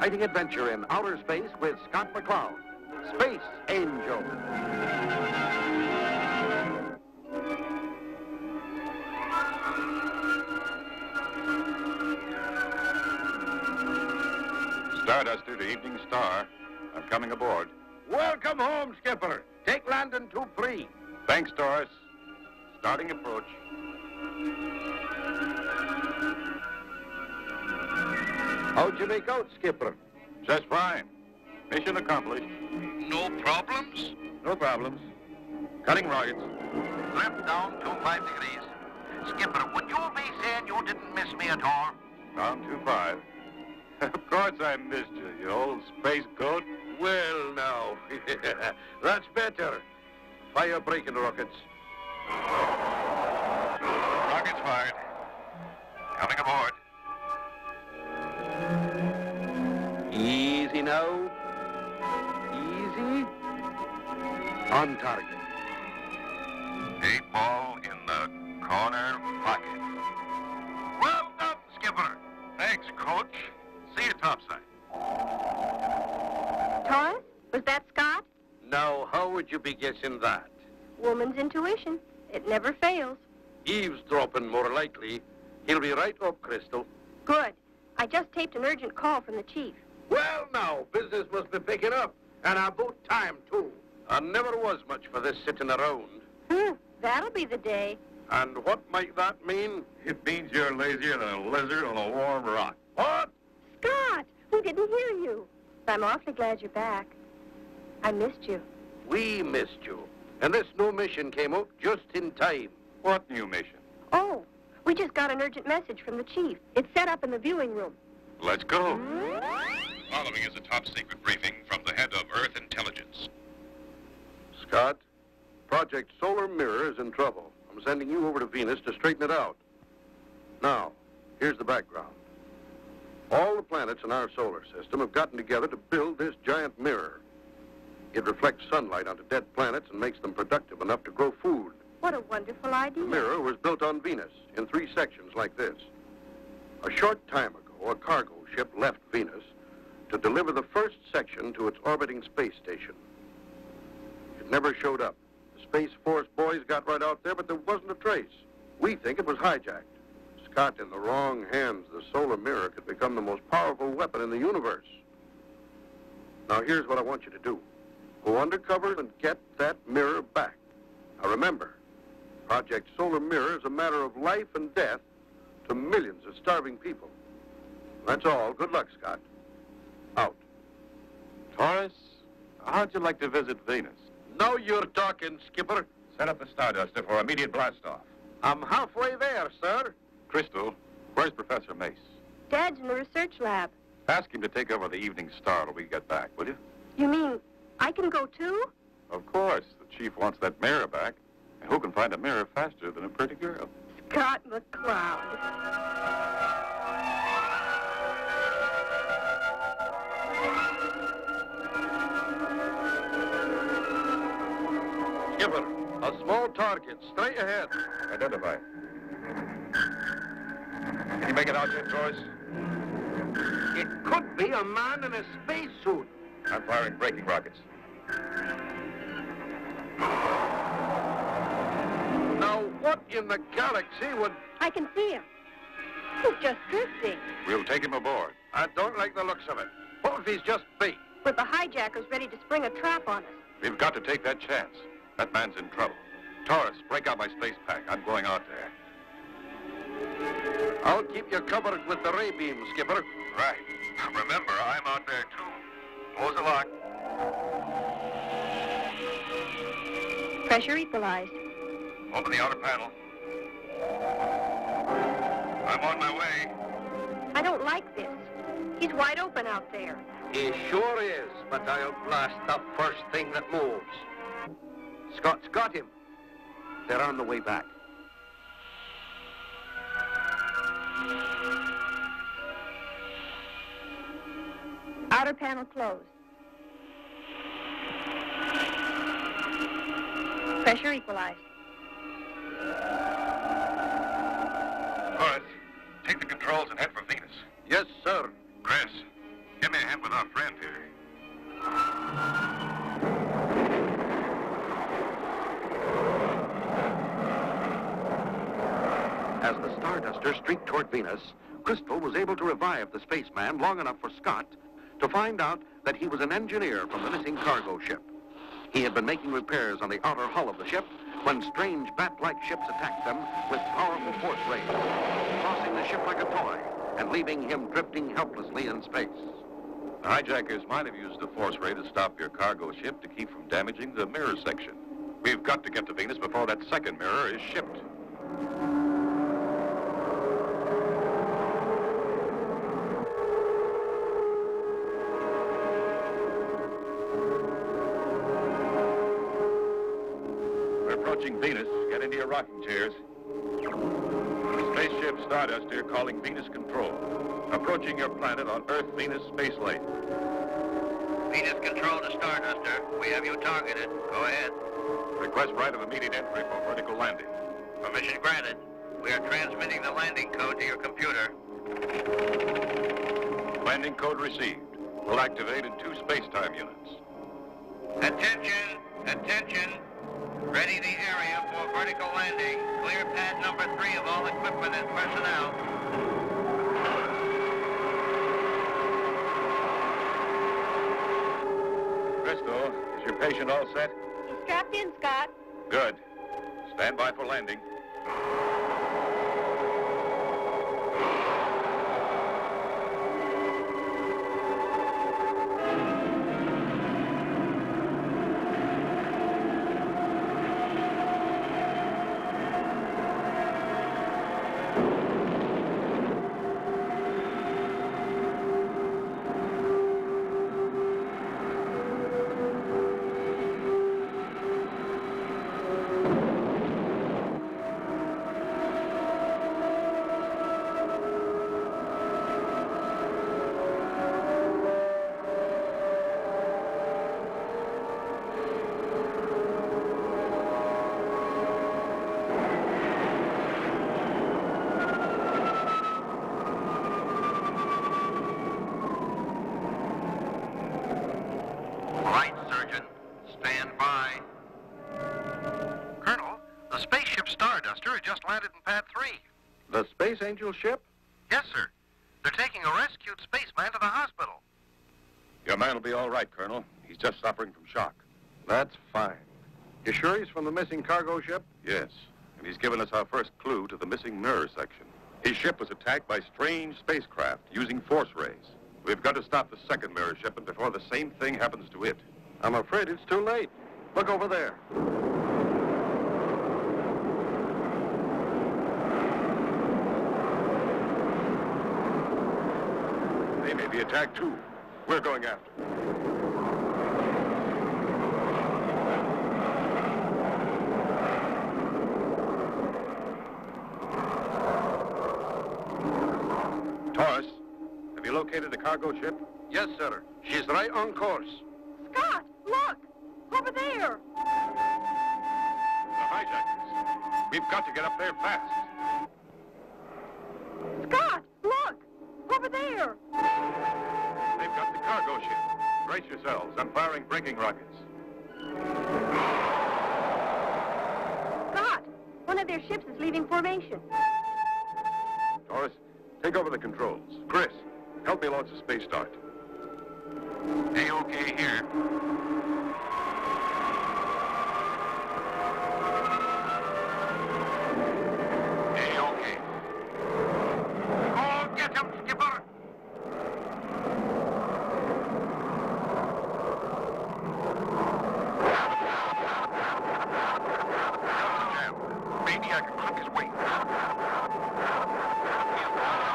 exciting adventure in outer space with Scott McCloud, Space Angel. Starduster to Evening Star. I'm coming aboard. Welcome home, Skipper. Take landing 2-3. Thanks, Taurus. Starting approach. How'd you make out, Skipper? Just fine. Mission accomplished. No problems? No problems. Cutting rockets. Drift down 25 degrees. Skipper, would you be saying you didn't miss me at all? Down 25. Of course I missed you, you old space goat. Well, now, that's better. Fire braking rockets. Rockets fired. Coming aboard. Easy now. Easy. On target. 8 ball in the corner pocket. Well done, Skipper. Thanks, Coach. See you topside. Taurus? Was that Scott? Now, how would you be guessing that? Woman's intuition. It never fails. Eavesdropping, more likely. He'll be right up, Crystal. Good. I just taped an urgent call from the chief. Well, now, business must be picking up. And about time, too. I never was much for this sitting around. That'll be the day. And what might that mean? It means you're lazier than a lizard on a warm rock. What? Scott! We didn't hear you. I'm awfully glad you're back. I missed you. We missed you. And this new mission came up just in time. What new mission? Oh, we just got an urgent message from the chief. It's set up in the viewing room. Let's go. Following is a top-secret briefing from the head of Earth Intelligence. Scott, Project Solar Mirror is in trouble. I'm sending you over to Venus to straighten it out. Now, here's the background. All the planets in our solar system have gotten together to build this giant mirror. It reflects sunlight onto dead planets and makes them productive enough to grow food. What a wonderful idea. The mirror was built on Venus in 3 sections like this. A short time ago, a cargo ship left Venus to deliver the first section to its orbiting space station. It never showed up. The Space Force boys got right out there, but there wasn't a trace. We think it was hijacked. Scott, in the wrong hands, the solar mirror could become the most powerful weapon in the universe. Now, here's what I want you to do. Go undercover and get that mirror back. Now, remember, Project Solar Mirror is a matter of life and death to millions of starving people. That's all. Good luck, Scott. Out. Taurus, how'd you like to visit Venus? Now you're talking, Skipper. Set up the Starduster for immediate blast-off. I'm halfway there, sir. Crystal, where's Professor Mace? Dad's in the research lab. Ask him to take over the Evening Star till we get back, will you? You mean I can go too? Of course. The chief wants that mirror back. And who can find a mirror faster than a pretty girl? Scott McCloud. Skipper, a small target, straight ahead. Identify. Can you make it out yet, Taurus? It could be a man in a spacesuit. I'm firing braking rockets. Now, what in the galaxy would... I can see him. He's just drifting. We'll take him aboard. I don't like the looks of it. What if he's just bait? With the hijackers ready to spring a trap on us. We've got to take that chance. That man's in trouble. Taurus, break out my space pack. I'm going out there. I'll keep you covered with the ray beam, Skipper. Right. Remember, I'm out there, too. Close the lock. Pressure equalized. Open the outer panel. I'm on my way. I don't like this. He's wide open out there. He sure is, but I'll blast the first thing that moves. Scott's got him. They're on the way back. Outer panel closed. Pressure equalized. Taurus, take the controls and head for Venus. Yes, sir. Chris, give me a hand As the Starduster streaked toward Venus, Crystal was able to revive the spaceman long enough for Scott to find out that he was an engineer from the missing cargo ship. He had been making repairs on the outer hull of the ship when strange bat-like ships attacked them with powerful force rays, tossing the ship like a toy and leaving him drifting helplessly in space. The hijackers might have used a force ray to stop your cargo ship to keep from damaging the mirror section. We've got to get to Venus before that second mirror is shipped. We're approaching Venus. Get into your rocking chairs. Spaceship Starduster calling Venus Control. Approaching your planet on Earth-Venus space lane. Venus Control to Starduster. We have you targeted. Go ahead. Request right of immediate entry for vertical landing. Permission granted. We are transmitting the landing code to your computer. Landing code received. We'll activate in 2 space-time units. Attention! Attention! Ready the area for vertical landing. Clear pad number 3 of all equipment and personnel. Crystal, is your patient all set? He's strapped in, Scott. Good. Stand by for landing. Right, Surgeon. Stand by. Colonel, the spaceship Starduster has just landed in pad 3. The Space Angel ship? Yes, sir. They're taking a rescued spaceman to the hospital. Your man will be all right, Colonel. He's just suffering from shock. That's fine. You sure he's from the missing cargo ship? Yes, and he's given us our first clue to the missing mirror section. His ship was attacked by strange spacecraft using force rays. We've got to stop the second mirror shipment before the same thing happens to it. I'm afraid it's too late. Look over there. They may be attacked too. We're going after them. Taurus, have you located the cargo ship? Yes, sir. She's right on course. Scott, look! Over there! The hijackers. We've got to get up there fast. Scott, look! Over there! They've got the cargo ship. Brace yourselves. I'm firing braking rockets. Scott, one of their ships is leaving formation. Taurus, take over the controls. Chris, help me launch the space start. A-OK here. A-OK. Go get him, Skipper! Maybe I can clip his wings.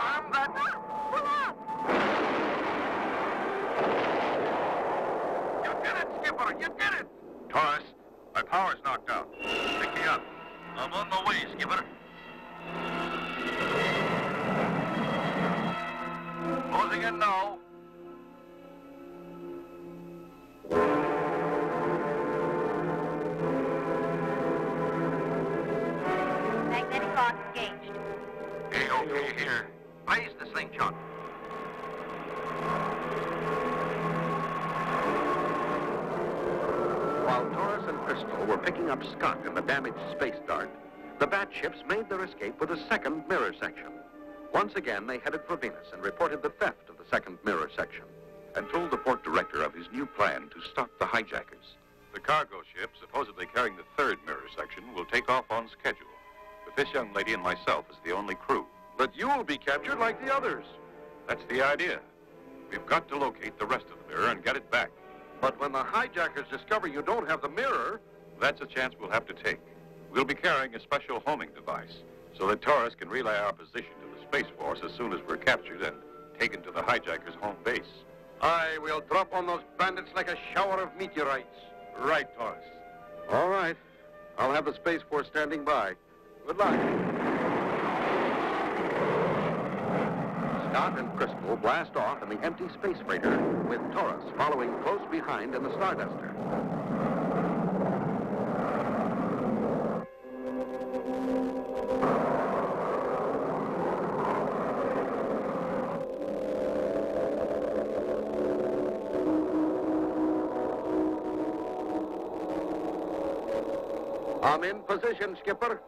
Arm that. Pull up! You did it, Skipper! You did it! Taurus, my power's knocked out. Pick me up. I'm on my way, Skipper. Closing in now. Magnetic box engaged. A-OK here. Blaze the slingshot. While Taurus and Crystal were picking up Scott in the damaged space dart, The bat ships made their escape with a second mirror section. Once again, they headed for Venus and reported the theft of the second mirror section. And told the port director of his new plan to stop the hijackers. The cargo ship, supposedly carrying the third mirror section, will take off on schedule. With this young lady and myself as the only crew. But you'll be captured like the others. That's the idea. We've got to locate the rest of the mirror and get it back. But when the hijackers discover you don't have the mirror... That's a chance we'll have to take. We'll be carrying a special homing device so that Taurus can relay our position to the Space Force as soon as we're captured and taken to the hijackers' home base. Aye, we'll drop on those bandits like a shower of meteorites. Right, Taurus. All right. I'll have the Space Force standing by. Good luck. Scott and Crystal blast off in the empty space freighter with Taurus following close behind in the Starduster. I'm in position, Skipper.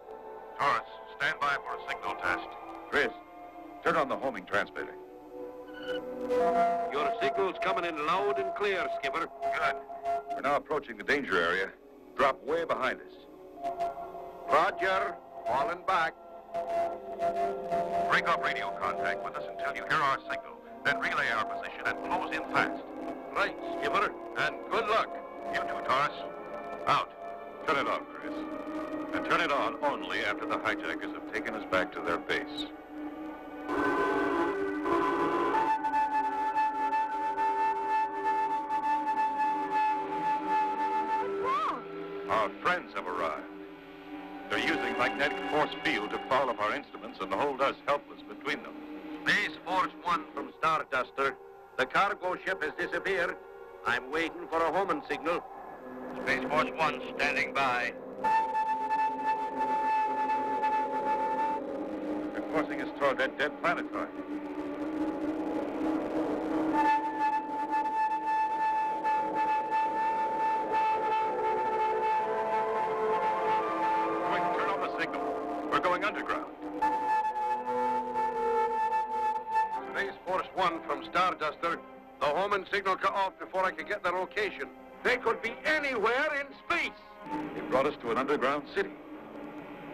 Taurus, stand by for a signal test. Chris, turn on the homing transmitter. Your signal's coming in loud and clear, Skipper. Good. We're now approaching the danger area. Drop way behind us. Roger. Falling back. Break off radio contact with us until you hear our signal. Then relay our position and close in fast. Right, Skipper. And good luck. You too, Taurus. Out. Turn it off, Chris. And turn it on only after the hijackers have taken us back to their base. Our friends have arrived. They're using magnetic force field to foul up our instruments and hold us helpless between them. Space Force 1 from Starduster. The cargo ship has disappeared. I'm waiting for a homing signal. Space Force 1 standing by. They're forcing us toward that dead planetoid. Quick, turn on the signal. We're going underground. Space Force 1 from Starduster. The homing signal cut off before I could get the location. They could be anywhere in space. They brought us to an underground city.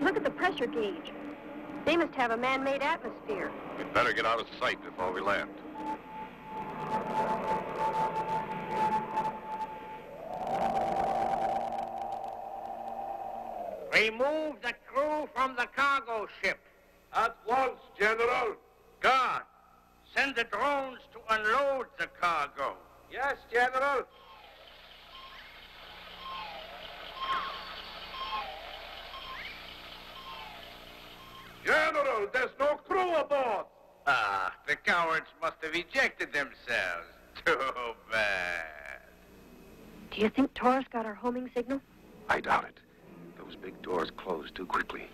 Look at the pressure gauge. They must have a man-made atmosphere. We'd better get out of sight before we land. Remove the crew from the cargo ship. At once, General. Guard, send the drones to unload the cargo. Yes, General. General, there's no crew aboard. Ah, the cowards must have ejected themselves. Too bad. Do you think Taurus got our homing signal? I doubt it. Those big doors closed too quickly.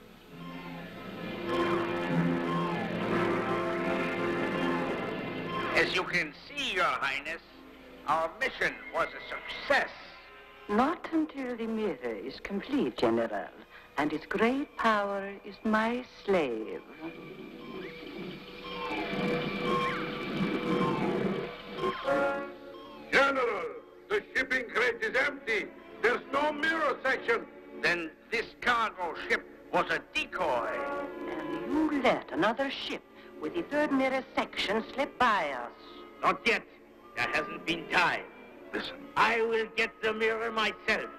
As you can see, Your Highness, our mission was a success. Not until the mirror is complete, General, and its great power is my slave. General, the shipping crate is empty. There's no mirror section. Then this cargo ship was a decoy. And you let another ship with the third mirror section slip by us. Not yet. There hasn't been time. Listen. I will get the mirror myself.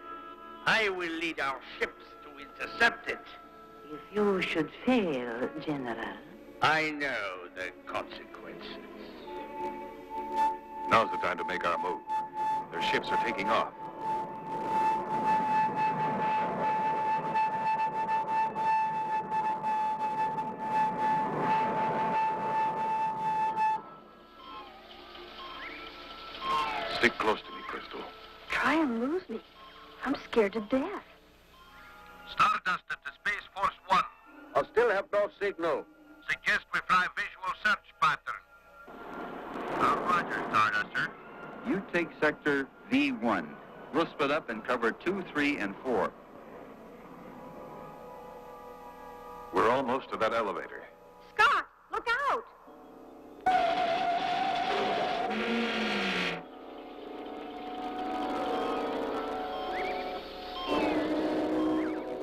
I will lead our ships to intercept it. If you should fail, General. I know the consequences. Now's the time to make our move. Their ships are taking off. Stick close to me, Crystal. Try and lose me. I'm scared to death. Starduster to Space Force 1. I still have no signal. Suggest we fly visual search pattern. Roger, Starduster. You take sector V1. We'll split up and cover 2, 3, and 4. almost to that elevator. Scott, look out!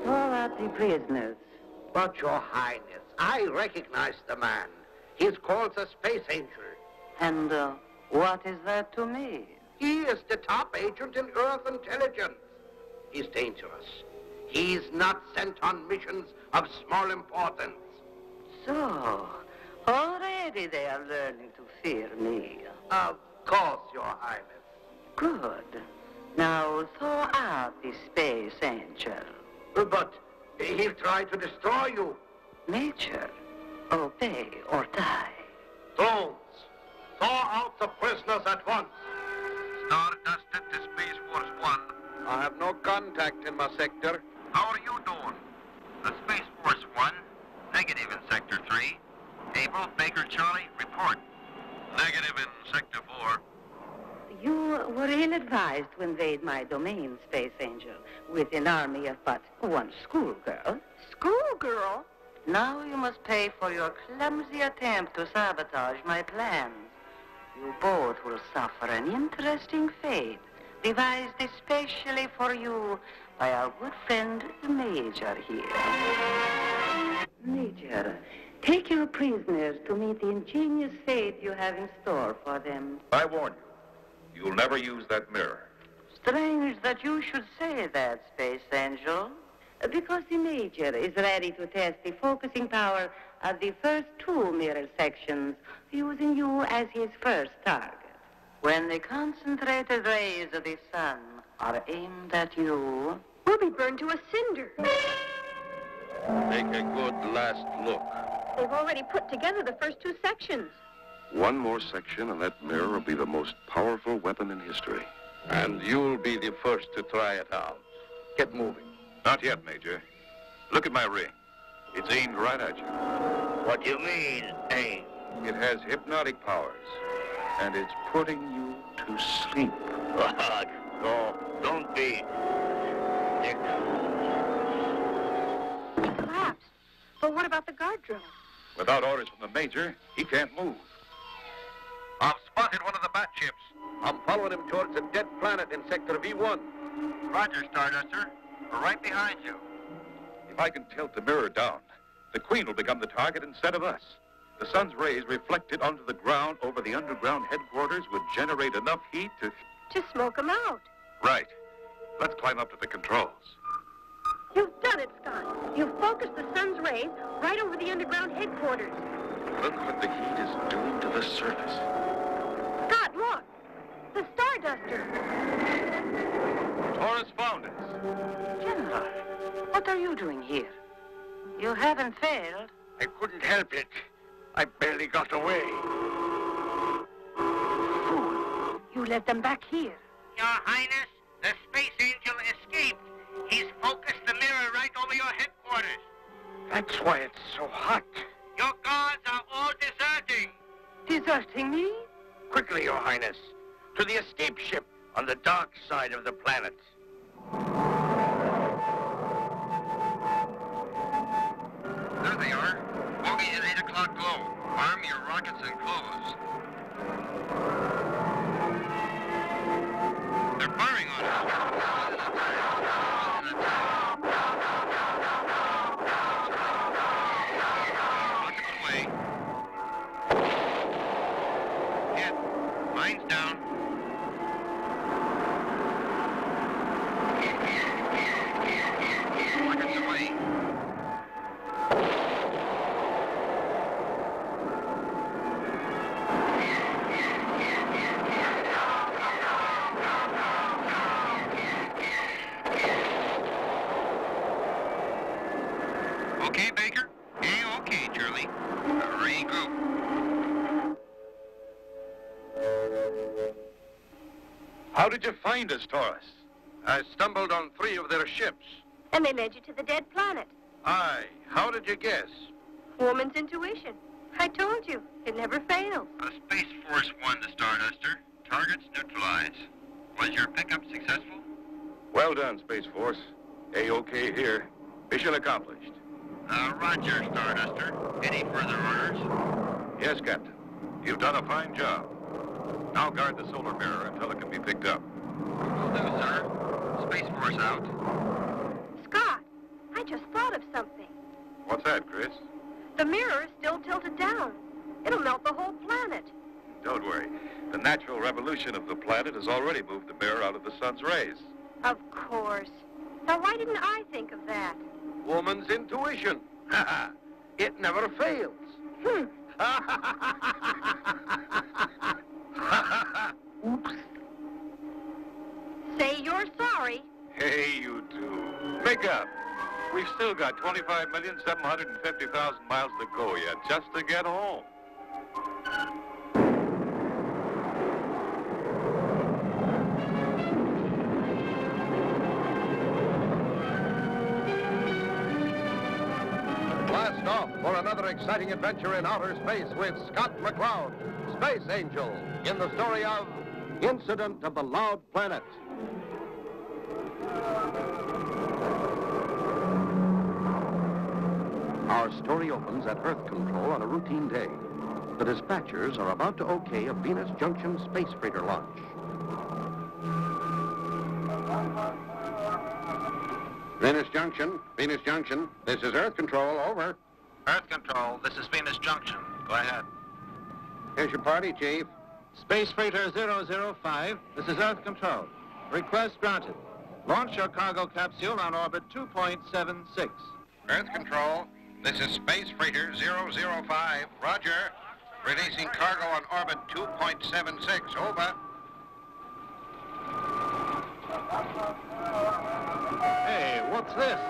All out the prisoners. But, Your Highness, I recognize the man. He's called the Space Angel. And what is that to me? He is the top agent in Earth intelligence. He's dangerous. He's not sent on missions of small importance. So, already they are learning to fear me. Of course, Your Highness. Good. Now thaw out the Space Angel. But he'll try to destroy you. Major, obey or die. Drones, thaw out the prisoners at once. Starduster to Space Force 1. I have no contact in my sector. How are you doing? The Space Force 1. Negative in Sector 3. Able, Baker, Charlie, report. Negative in Sector 4. You were ill-advised to invade my domain, Space Angel, with an army of but one schoolgirl. Schoolgirl? Now you must pay for your clumsy attempt to sabotage my plans. You both will suffer an interesting fate, devised especially for you by our good friend, the Major here. Major, take your prisoners to meet the ingenious fate you have in store for them. I warn you, you'll never use that mirror. Strange that you should say that, Space Angel. Because the Major is ready to test the focusing power of the first two mirror sections, using you as his first target. When the concentrated rays of the sun are aimed at you, We'll be burned to a cinder. Take a good last look. They've already put together the first two sections. One more section and that mirror will be the most powerful weapon in history. And you'll be the first to try it out. Get moving. Not yet, Major. Look at my ring. It's aimed right at you. What do you mean, aim? It has hypnotic powers, and it's putting you to sleep. No, don't be. Dick. He collapsed. But what about the guard drone? Without orders from the Major, he can't move. I've spotted one of the bat ships. I'm following him towards a dead planet in Sector V1. Roger, Starduster. We're right behind you. If I can tilt the mirror down, the Queen will become the target instead of us. The sun's rays reflected onto the ground over the underground headquarters would generate enough heat to... To smoke them out. Right. Let's climb up to the controls. You've done it, Scott. You've focused the sun's rays right over the underground headquarters. Look what the heat is doing to the surface. Scott, look. The Starduster. Taurus found us. General, what are you doing here? You haven't failed. I couldn't help it. I barely got away. Fool, you led them back here. Your Highness, the Space Angel escaped. He's focused the mirror right over your headquarters. That's why it's so hot. Your guards are all deserting. Deserting me? Quickly, Your Highness. To the escape ship on the dark side of the planet. There they are. Bogies at 8 o'clock glow. Arm your rockets and close. They're firing on us. Rockets away. Hit. Mine's down. Rockets away. Okay, Baker? Okay, Charlie. Regroup. How did you find us, Taurus? I stumbled on 3 of their ships. And they led you to the dead planet. Aye. How did you guess? Woman's intuition. I told you. It never fails. Space Force 1 to Starduster. Targets neutralized. Was your pickup successful? Well done, Space Force. A-OK here. Mission accomplished. Roger, Starduster. Any further orders? Yes, Captain. You've done a fine job. Now guard the solar mirror until it can be picked up. Will do, sir. Space Force out. Scott, I just thought of something. What's that, Chris? The mirror is still tilted down. It'll melt the whole planet. Don't worry. The natural revolution of the planet has already moved the mirror out of the sun's rays. Of course. Now, why didn't I think of that? Woman's intuition. It never fails. Oops. Say you're sorry. Hey, you two. Make up. We've still got 25,750,000 miles to go yet, just to get home. Blast off for another exciting adventure in outer space with Scott McCloud, Space Angel, in the story of Incident of the Loud Planet. Our story opens at Earth Control on a routine day. The dispatchers are about to okay a Venus Junction space freighter launch. Venus Junction, this is Earth Control, over. Earth Control, this is Venus Junction. Go ahead. Here's your party, Chief. Space Freighter 005, this is Earth Control. Request granted. Launch your cargo capsule on orbit 2.76. Earth Control, this is Space Freighter 005. Roger. Releasing cargo on orbit 2.76. Over. Hey, what's this?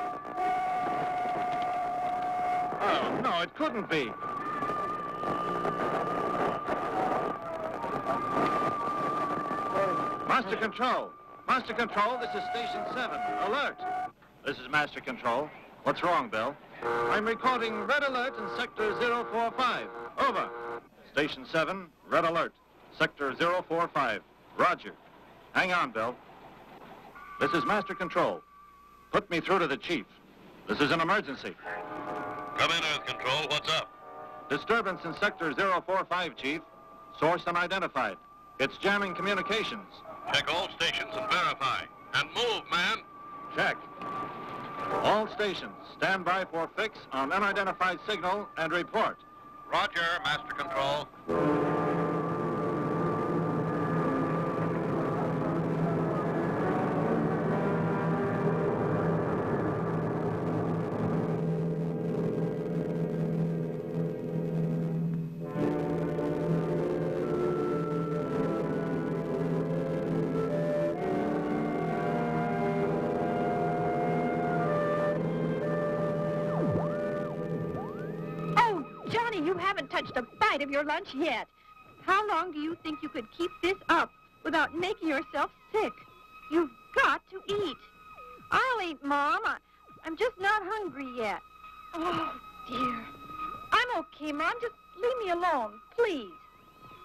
Oh, no, it couldn't be. Master Control, this is Station 7. Alert. This is Master Control. What's wrong, Bill? I'm recording red alert in Sector 045. Over. Station 7, red alert. Sector 045. Roger. Hang on, Bill. This is Master Control. Put me through to the Chief. This is an emergency. Come in, Earth Control. What's up? Disturbance in Sector 045, Chief. Source unidentified. It's jamming communications. Check all stations and verify. And move, man. Check. All stations, stand by for fix on unidentified signal and report. Roger, Master Control. You haven't touched a bite of your lunch yet. How long do you think you could keep this up without making yourself sick? You've got to eat. I'll eat, Mom. I'm just not hungry yet. Oh, dear. I'm okay, Mom. Just leave me alone, please.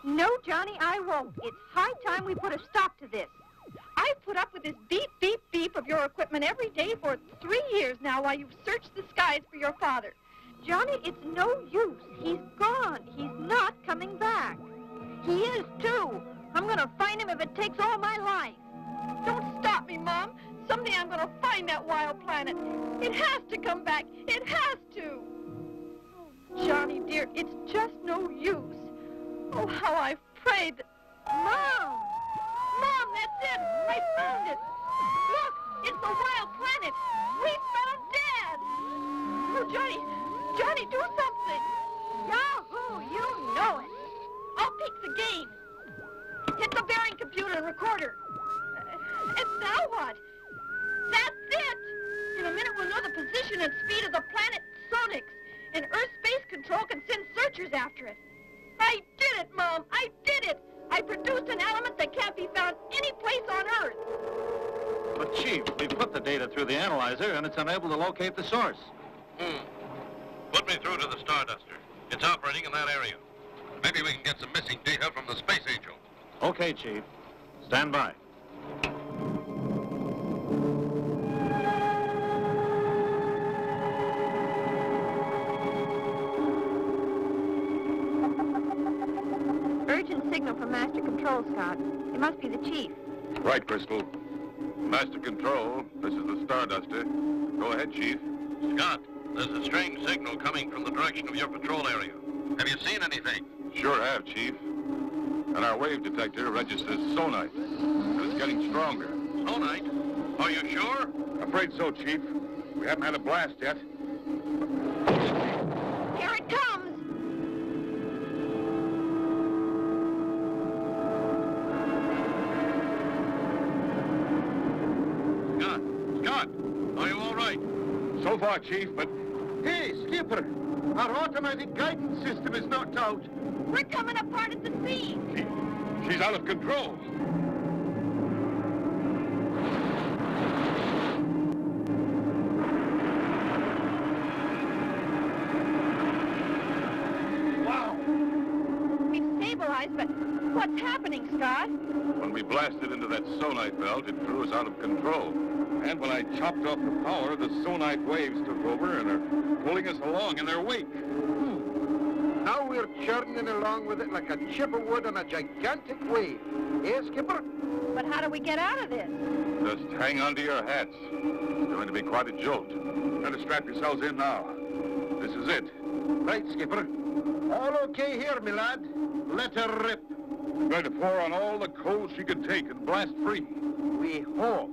No, Johnny, I won't. It's high time we put a stop to this. I've put up with this beep, beep, beep of your equipment every day for 3 years now while you've searched the skies for your father. Johnny, it's no use. He's gone. He's not coming back. He is, too. I'm going to find him if it takes all my life. Don't stop me, Mom. Someday I'm going to find that wild planet. It has to come back. It has to. Johnny, dear, it's just no use. Oh, how I've prayed that... Mom! Mom, that's it! I found it! Look, it's the wild planet! We found Dad! Oh, Johnny, do something! Yahoo! You know it! I'll pick the game. Hit the bearing computer and recorder. And now what? That's it! In a minute we'll know the position and speed of the planet sonics, and Earth Space Control can send searchers after it. I did it, Mom! I did it! I produced an element that can't be found any place on Earth. But, Chief, we put the data through the analyzer, and it's unable to locate the source. Put me through to the Starduster. It's operating in that area. Maybe we can get some missing data from the Space Angel. Okay, Chief. Stand by. signal from Master Control, Scott. It must be the chief. Right, Crystal. Master Control, this is the Starduster. Go ahead, Chief. Scott, there's a strange signal coming from the direction of your patrol area. Have you seen anything? Sure have, Chief. And our wave detector registers sonite. And it's getting stronger. Sonite? Are you sure? Afraid so, Chief. We haven't had a blast yet. Here it comes! Scott, are you all right? So far, Chief, but Hey, Skipper! Our automatic guidance system is knocked out. We're coming apart at the seams! she's out of control. We've stabilized, but what's happening, Scott? When we blasted into that sonite belt, it threw us out of control. And when I chopped off the power, the sonite waves took over and are pulling us along in their wake. Now we're churning along with it like a chip of wood on a gigantic wave. Eh, Skipper? But how do we get out of this? Just hang on to your hats. It's going to be quite a jolt. Better strap yourselves in now. This is it. Right, Skipper. All okay here, me lad. Let her rip. We're going to pour on all the coal she can take and blast free. We hope.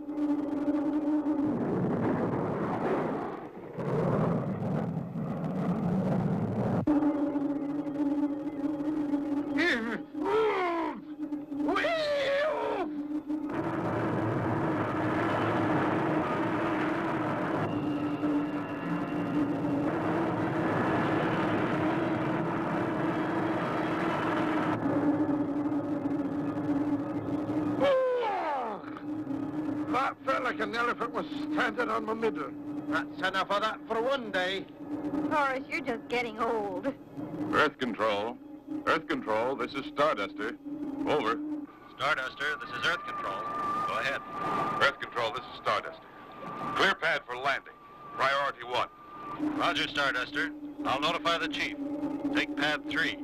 That felt like an elephant was standing on my middle. That's enough of that for one day. Taurus, you're just getting old. Earth Control. Earth Control, this is Starduster. Over. Starduster, this is Earth Control. Go ahead. Earth Control, this is Starduster. Clear pad for landing. Priority 1. Roger, Starduster. I'll notify the chief. Take pad 3.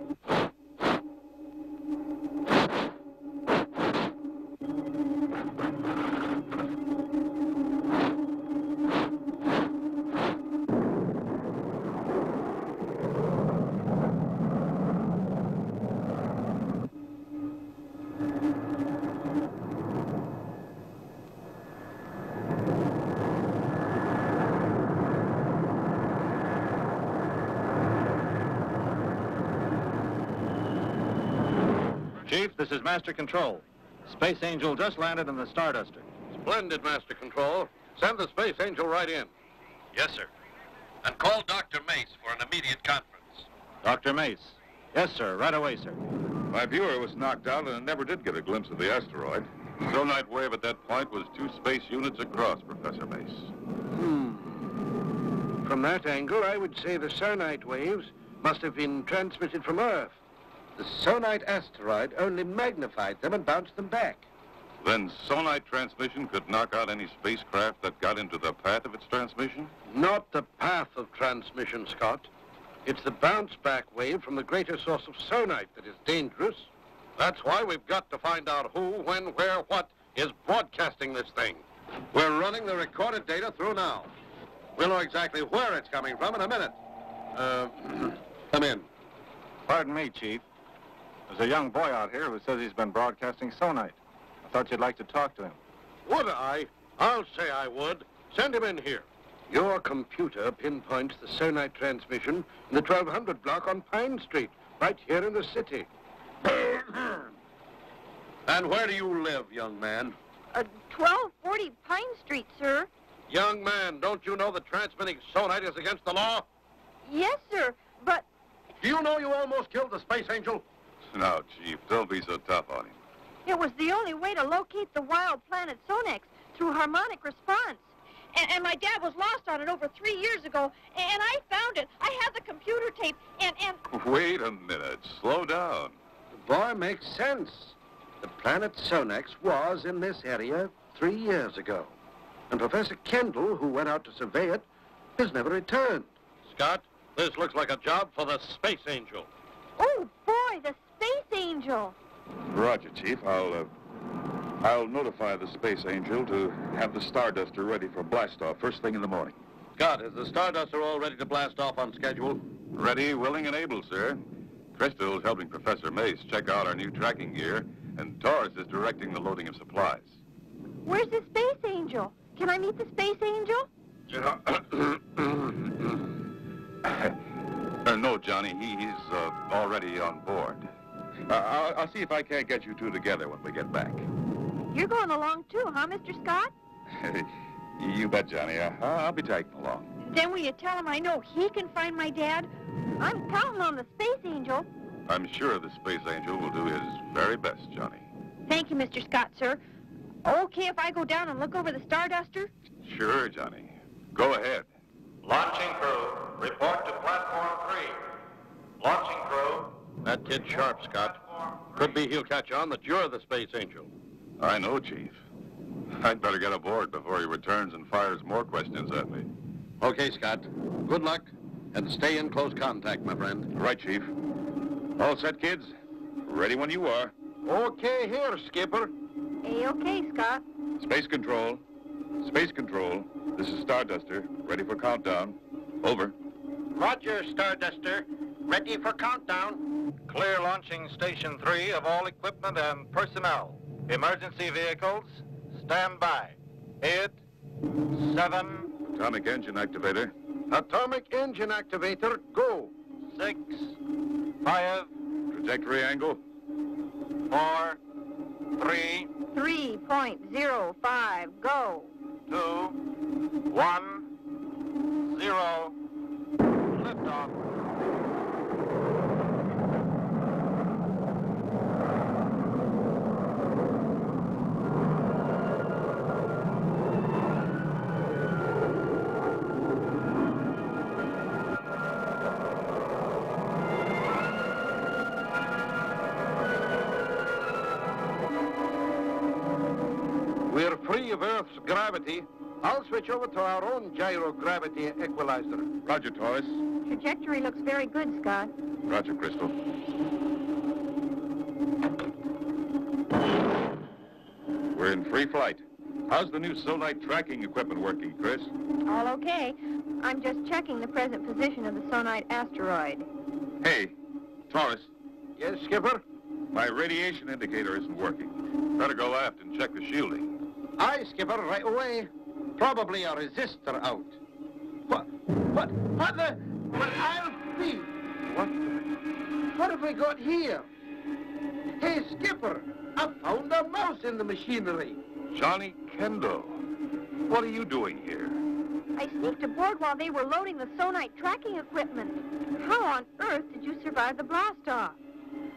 Chief, this is Master Control. Space Angel just landed in the Starduster. Splendid, Master Control. Send the Space Angel right in. Yes, sir. And call Dr. Mace for an immediate conference. Dr. Mace. Yes, sir. Right away, sir. My viewer was knocked out and never did get a glimpse of the asteroid. The sonite wave at that point was 2 space units across, Professor Mace. From that angle, I would say the sonite waves must have been transmitted from Earth. The sonite asteroid only magnified them and bounced them back. Then sonite transmission could knock out any spacecraft that got into the path of its transmission? Not the path of transmission, Scott. It's the bounce-back wave from the greater source of sonite that is dangerous. That's why we've got to find out who, when, where, what is broadcasting this thing. We're running the recorded data through now. We'll know exactly where it's coming from in a minute. Come in. Pardon me, Chief. There's a young boy out here who says he's been broadcasting sonite. I thought you'd like to talk to him. Would I? I'll say I would. Send him in here. Your computer pinpoints the sonite transmission in the 1200 block on Pine Street, right here in the city. And where do you live, young man? 1240 Pine Street, sir. Young man, don't you know that transmitting sonite is against the law? Yes, sir, but... Do you know you almost killed the Space Angel? No, Chief, don't be so tough on him. It was the only way to locate the wild planet Sonex through harmonic response. And my dad was lost on it over 3 years ago, and I found it. I have the computer tape, and... Wait a minute. Slow down. The boy makes sense. The planet Sonex was in this area 3 years ago. And Professor Kendall, who went out to survey it, has never returned. Scott, this looks like a job for the Space Angel. Oh, boy, the Space Angel. Roger, Chief. I'll notify the Space Angel to have the Starduster ready for blastoff first thing in the morning. Scott, is the Starduster all ready to blast off on schedule? Ready, willing, and able, sir. Crystal's helping Professor Mace check out our new tracking gear, and Taurus is directing the loading of supplies. Where's the Space Angel? Can I meet the Space Angel? No, Johnny, he's already on board. I'll see if I can't get you two together when we get back. You're going along too, huh, Mr. Scott? You bet, Johnny. I'll be tagging along. Then will you tell him I know he can find my dad? I'm counting on the Space Angel. I'm sure the Space Angel will do his very best, Johnny. Thank you, Mr. Scott, sir. Okay if I go down and look over the Starduster? Sure, Johnny. Go ahead. Launching crew, report to platform 3. Launching crew. That kid's sharp, Scott. Could be he'll catch on that you're the Space Angel. I know, Chief. I'd better get aboard before he returns and fires more questions at me. Okay, Scott. Good luck, and stay in close contact, my friend. Right, Chief. All set, kids? Ready when you are. Okay here, Skipper. A-okay, Scott. Space Control. Space Control. This is Starduster. Ready for countdown. Over. Roger, Starduster. Ready for countdown. Clear launching Station 3 of all equipment and personnel. Emergency vehicles, stand by. 8, 7, Atomic engine activator. Atomic engine activator, go. 6, 5, Trajectory angle. 4, 3, 3.05, go. 2, 1, 0. Liftoff. We're free of Earth's gravity. I'll switch over to our own gyrogravity equalizer. Roger, Taurus. Trajectory looks very good, Scott. Roger, Crystal. We're in free flight. How's the new Sonite tracking equipment working, Chris? All okay. I'm just checking the present position of the Sonite asteroid. Hey, Taurus, Yes, Skipper? my radiation indicator isn't working. Better go aft and check the shielding. Aye, Skipper, right away. Probably a resistor out. What the? Well, I'll be. What have we got here? Hey, Skipper, I found a mouse in the machinery. Johnny Kendall, what are you doing here? I sneaked aboard while they were loading the Sonite tracking equipment. How on earth did you survive the blast-off?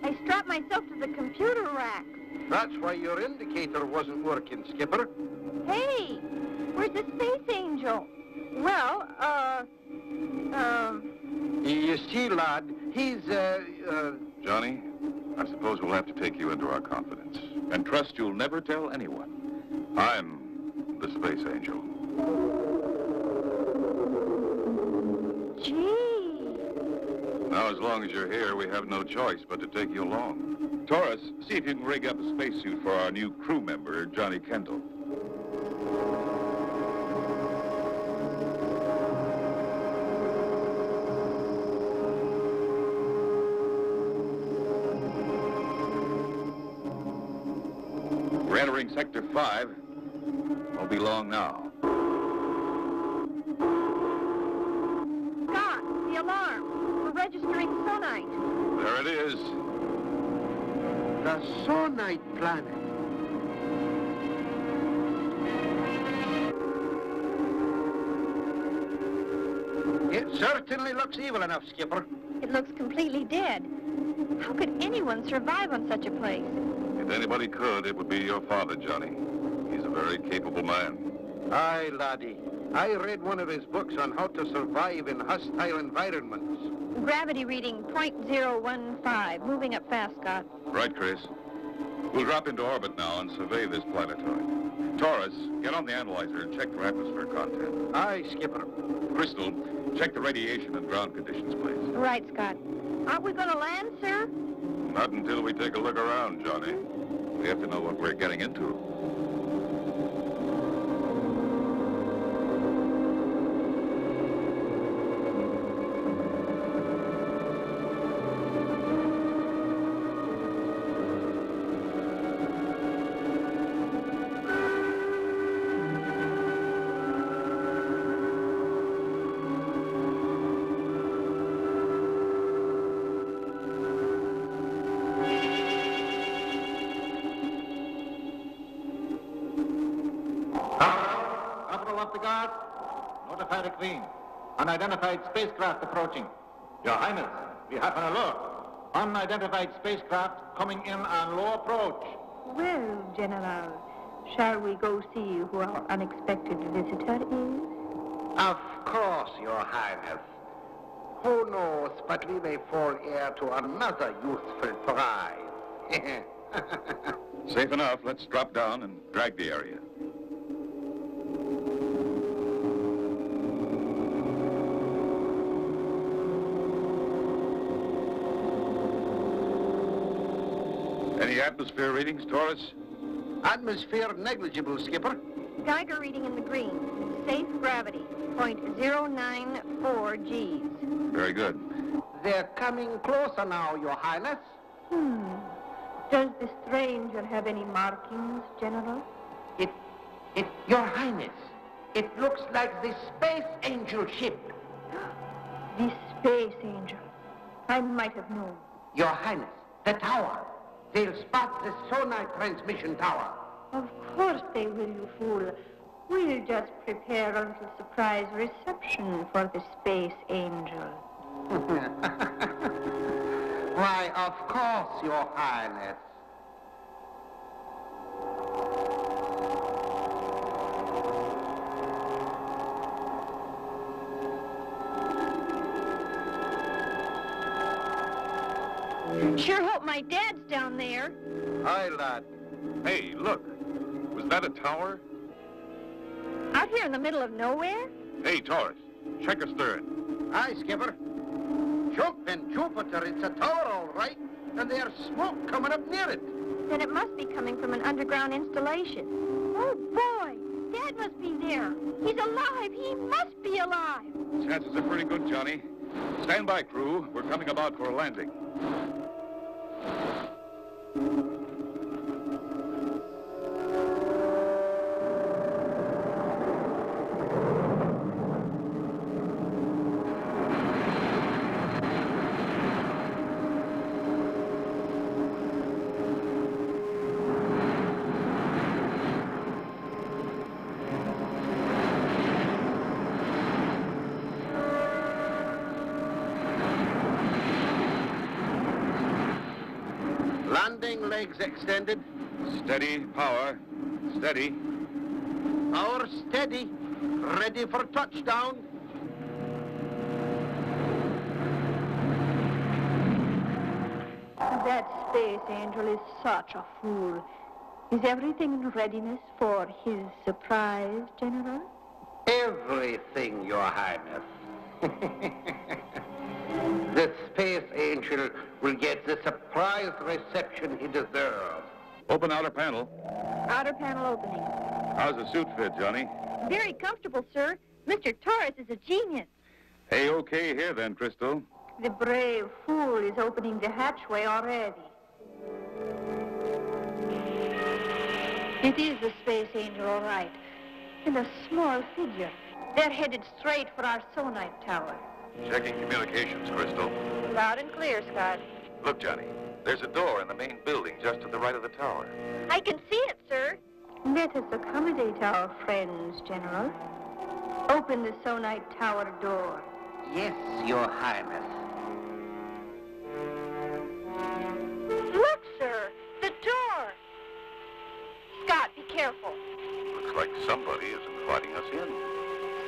I strapped myself to the computer rack. That's why your indicator wasn't working, Skipper. Hey, where's the Space Angel? Well, You see, lad, he's, Johnny, I suppose we'll have to take you into our confidence and trust you'll never tell anyone. I'm the Space Angel. gee. Now, as long as you're here, we have no choice but to take you along. Taurus, see if you can rig up a spacesuit for our new crew member, Johnny Kendall. We're entering Sector 5. Won't be long now. Scott, the alarm. We're registering Sonite. There it is. the Sonite planet. It certainly looks evil enough, Skipper. It looks completely dead. How could anyone survive on such a place? If anybody could, it would be your father, Johnny. He's a very capable man. Aye, laddie. I read one of his books on how to survive in hostile environments. Gravity reading .015. Moving up fast, Scott. Right, Chris. We'll drop into orbit now and survey this planetoid. Taurus, get on the analyzer and check for atmosphere content. Aye, Skipper. Crystal, check the radiation and ground conditions, please. Right, Scott. Aren't we going to land, sir? Not until we take a look around, Johnny. We have to know what we're getting into. Capital of the Guard, notify the Queen. Unidentified spacecraft approaching. Your Highness, we have an alert. Unidentified spacecraft coming in on low approach. Well, General, shall we go see who our unexpected visitor is? Of course, Your Highness. Who knows but we may fall heir to another useful prize. Safe enough. Let's drop down and drag the area. Any atmosphere readings, Taurus? Atmosphere negligible, Skipper. Geiger reading in the green. Safe gravity, 0.094 Gs. Very good. They're coming closer now, Your Highness. Does the stranger have any markings, General? Your Highness, it looks like the Space Angel ship. The Space Angel. I might have known. Your Highness, the tower. They'll spot the sonar transmission tower. Of course they will, you fool. We'll just prepare a little surprise reception for the Space Angel. Why, of course, Your Highness. Sure hope my dad's down there. Hi, lad. Hey, look. Was that a tower? Out here in the middle of nowhere? Hey, Taurus. Check astern. Aye, Skipper. Jumping Jupiter, it's a tower, all right. And there's smoke coming up near it. Then it must be coming from an underground installation. Oh, boy! Dad must be there. He's alive. He must be alive. Chances are pretty good, Johnny. Stand by, crew. We're coming about for a landing. Landing legs extended. Steady, power. Steady. Power steady. Ready for touchdown. That Space Angel is such a fool. Is everything in readiness for his surprise, General? Everything, Your Highness. The Space Angel will get the surprise reception he deserves. Open outer panel. Outer panel opening. How's the suit fit, Johnny? Very comfortable, sir. Mr. Taurus is a genius. Hey, okay here then, Crystal. The brave fool is opening the hatchway already. It is the Space Angel, all right. And a small figure. They're headed straight for our sonite tower. Checking communications, Crystal. Loud and clear, Scott. Look, Johnny. There's a door in the main building just to the right of the tower. I can see it, sir. Let us accommodate our friends, General. Open the sonite tower door. Yes, Your Highness. Look, sir, the door. Scott, be careful. Looks like somebody is inviting us in.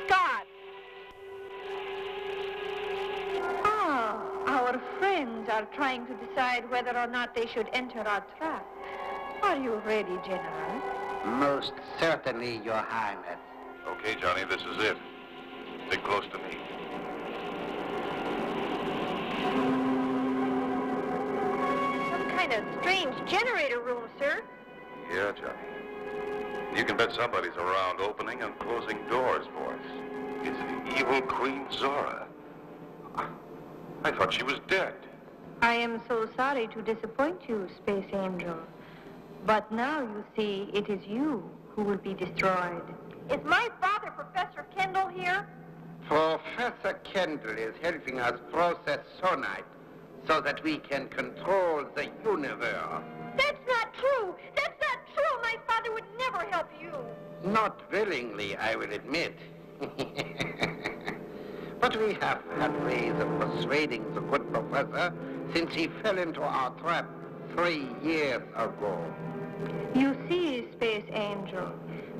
Scott. Ah, our friends are trying to decide whether or not they should enter our trap. Are you ready, General? Most certainly, Your Highness. Okay, Johnny, this is it. Stick close to me. a strange generator room, sir. Yeah, Johnny. You can bet somebody's around opening and closing doors for us. It's the evil Queen Zora. I thought she was dead. I am so sorry to disappoint you, Space Angel. But now you see it is you who will be destroyed. Is my father, Professor Kendall, here? Professor Kendall is helping us process sonite so that we can control the universe. That's not true. That's not true. My father would never help you. Not willingly, I will admit. But we have had ways of persuading the good professor since he fell into our trap 3 years ago. You see, Space Angel,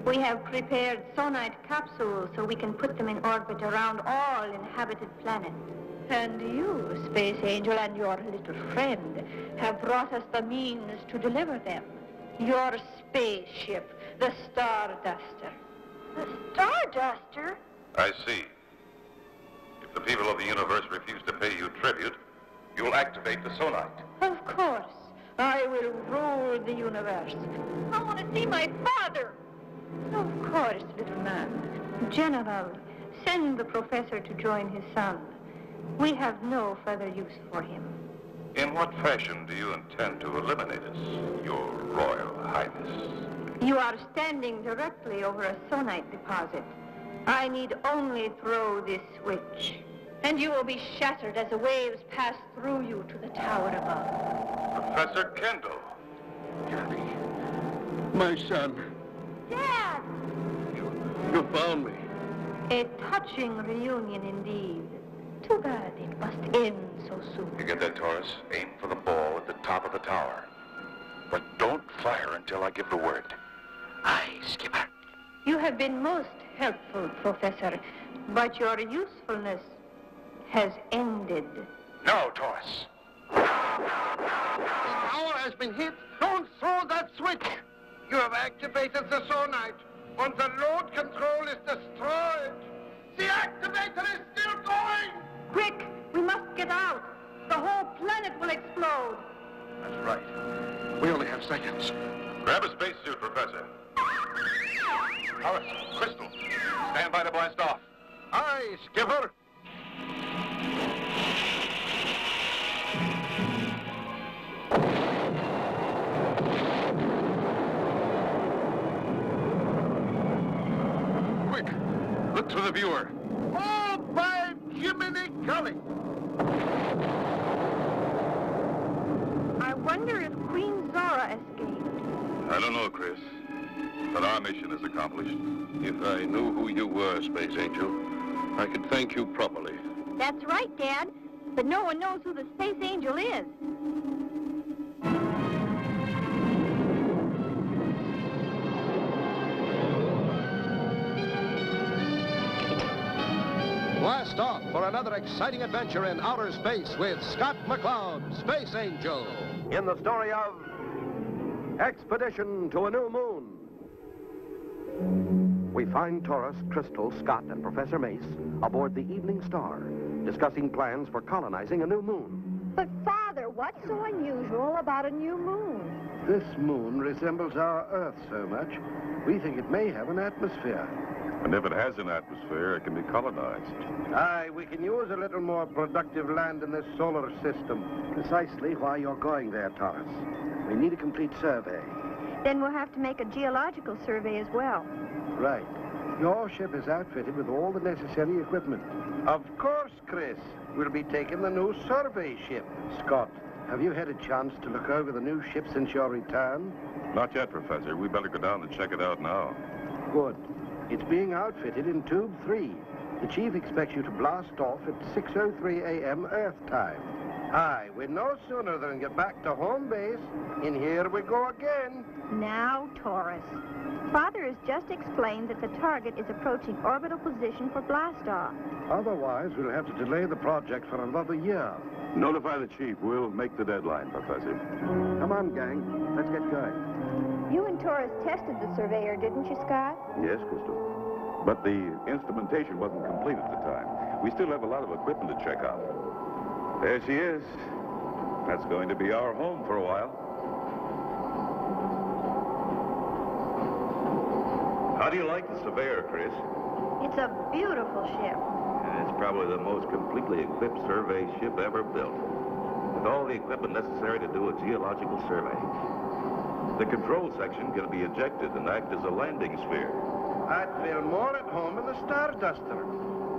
we have prepared sonite capsules so we can put them in orbit around all inhabited planets. And you, Space Angel, and your little friend have brought us the means to deliver them. Your spaceship, the Starduster. The Starduster? I see. If the people of the universe refuse to pay you tribute, you'll activate the sonite. Of course. I will rule the universe. I want to see my father. Of course, little man. General, send the professor to join his son. We have no further use for him. In what fashion do you intend to eliminate us, your Royal Highness? You are standing directly over a sonite deposit. I need only throw this switch, and you will be shattered as the waves pass through you to the tower above. Professor Kendall. Johnny, my son, Dad! you found me. A touching reunion indeed. Too bad it must end so soon. You get that, Taurus? Aim for the ball at the top of the tower. But don't fire until I give the word. Aye, Skipper. You have been most helpful, Professor, but your usefulness has ended. No, Taurus. The tower has been hit. Don't throw that switch. You have activated the sonite, and the load control is destroyed. The activator is still going. Quick, we must get out. The whole planet will explode. That's right. We only have seconds. Grab a spacesuit, Professor. Taurus, Crystal, stand by to blast off. Aye, Skipper. Quick, look through the viewer. Oh, by Jiminy Gully. I wonder if Queen Zora escaped. I don't know, Chris. But our mission is accomplished. If I knew who you were, Space Angel, I could thank you properly. That's right, Dad. But no one knows who the Space Angel is. Blast off for another exciting adventure in outer space with Scott McCloud, Space Angel. In the story of Expedition to a New Moon. We find Taurus, Crystal, Scott, and Professor Mace aboard the Evening Star, discussing plans for colonizing a new moon. But, Father, what's so unusual about a new moon? This moon resembles our Earth so much, we think it may have an atmosphere. And if it has an atmosphere, it can be colonized. Aye, we can use a little more productive land in this solar system. Precisely why you're going there, Taurus. We need a complete survey. Then we'll have to make a geological survey as well. Right. Your ship is outfitted with all the necessary equipment. Of course, Chris. We'll be taking the new survey ship. Scott, have you had a chance to look over the new ship since your return? Not yet, Professor. We better go down and check it out now. Good. It's being outfitted in Tube 3. The Chief expects you to blast off at 6:03 a.m. Earth time. Aye, we'd no sooner than get back to home base. And here we go again. Now, Taurus. Father has just explained that the target is approaching orbital position for blastoff. Otherwise, we'll have to delay the project for another year. Notify the Chief. We'll make the deadline, Professor. Come on, gang. Let's get going. You and Taurus tested the surveyor, didn't you, Scott? Yes, Crystal. But the instrumentation wasn't complete at the time. We still have a lot of equipment to check out. There she is. That's going to be our home for a while. do you like the Surveyor, Chris? It's a beautiful ship. It's probably the most completely equipped survey ship ever built, with all the equipment necessary to do a geological survey. The control section can be ejected and act as a landing sphere. I'd feel more at home in the Starduster.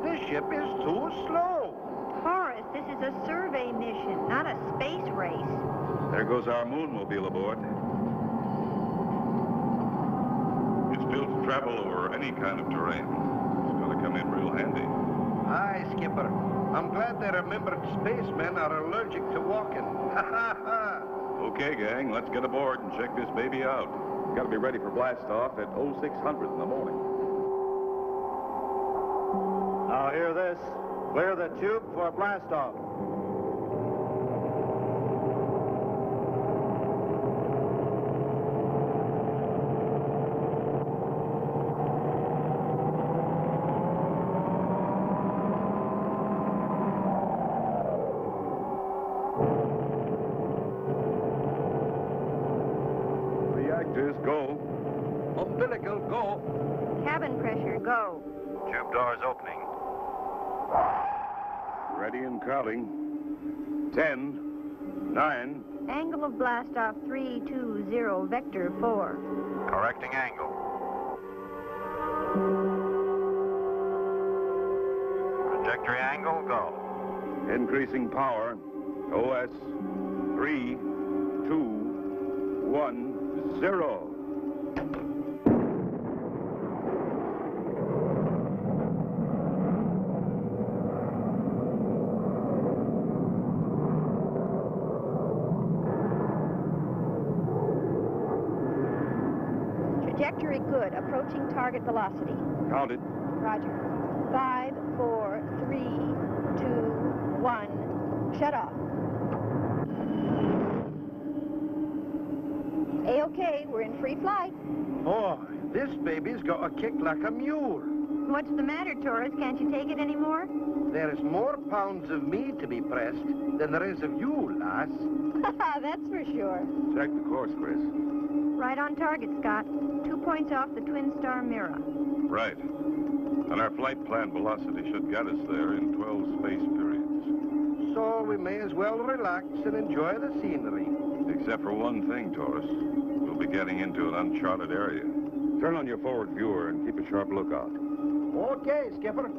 This ship is too slow. Taurus, this is a survey mission, not a space race. There goes our moonmobile aboard. It's built to travel over any kind of terrain. It's going to come in real handy. Aye, Skipper. I'm glad they remembered spacemen are allergic to walking. Ha ha ha! Okay, gang, let's get aboard and check this baby out. Got to be ready for blast-off at 0600 in the morning. Now hear this. Clear the tube for blast-off. Reactors, go. Umbilical, go. Cabin pressure, go. Tube doors opening. Ready and counting. 10, 9. Angle of blastoff 320, vector 4. Correcting angle. Trajectory angle, go. Increasing power. OS 3, 2, 1, 0. Trajectory good, approaching target velocity. Count it. Roger. 5, 4, 3, 2, 1. Shut off. A-OK, we're in free flight. Boy, this baby's got a kick like a mule. What's the matter, Taurus? Can't you take it anymore? There's more pounds of me to be pressed than there is of you, lass. That's for sure. Check the course, Chris. Right on target, Scott. 2 points off the twin star mirror. Right. And our flight plan velocity should get us there in 12 space periods. So we may as well relax and enjoy the scenery. Except for one thing, Taurus. We'll be getting into an uncharted area. Turn on your forward viewer and keep a sharp lookout. Okay, Skipper.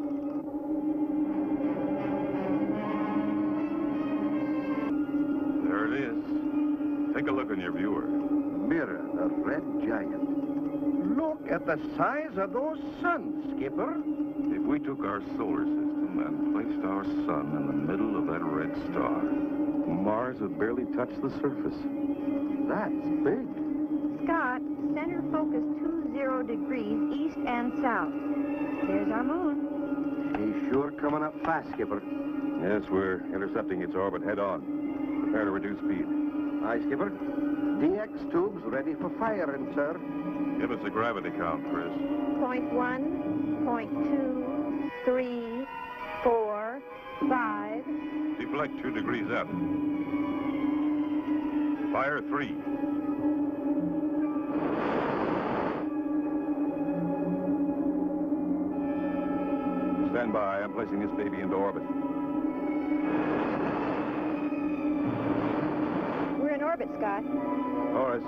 There it is. Take a look on your viewer. Mirror, the red giant. Look at the size of those suns, Skipper. If we took our solar system and placed our sun in the middle of that red star, Mars would barely touch the surface. That's big. Scott, center focus 20 degrees east and south. There's our moon. He's sure coming up fast, Skipper. Yes, we're intercepting its orbit head-on. Prepare to reduce speed. Aye, Skipper. DX tubes ready for firing, sir. Give us a gravity count, Chris. 0.1, 0.2, 3, 4, 5. Deflect 2 degrees out. Fire 3. Stand by. I'm placing this baby into orbit. We're in orbit, Scott. Taurus,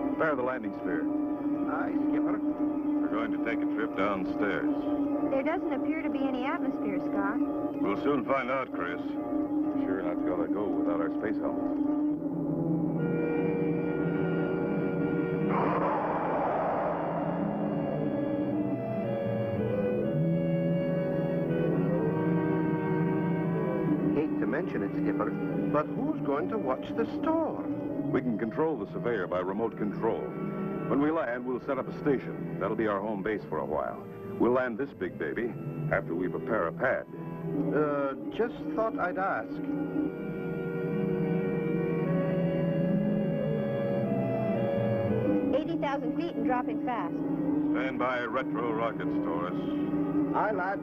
prepare the landing sphere. Aye, Skipper. We're going to take a trip downstairs. There doesn't appear to be any atmosphere, Scott. We'll soon find out, Chris. We're sure not going to go without our space helmets. Hate to mention it, Skipper, but who's going to watch the store? We can control the Surveyor by remote control. When we land, we'll set up a station. That'll be our home base for a while. We'll land this big baby after we prepare a pad. Just thought I'd ask. $80,000 feet and dropping fast. Stand by retro rockets, Taurus. Aye, lad.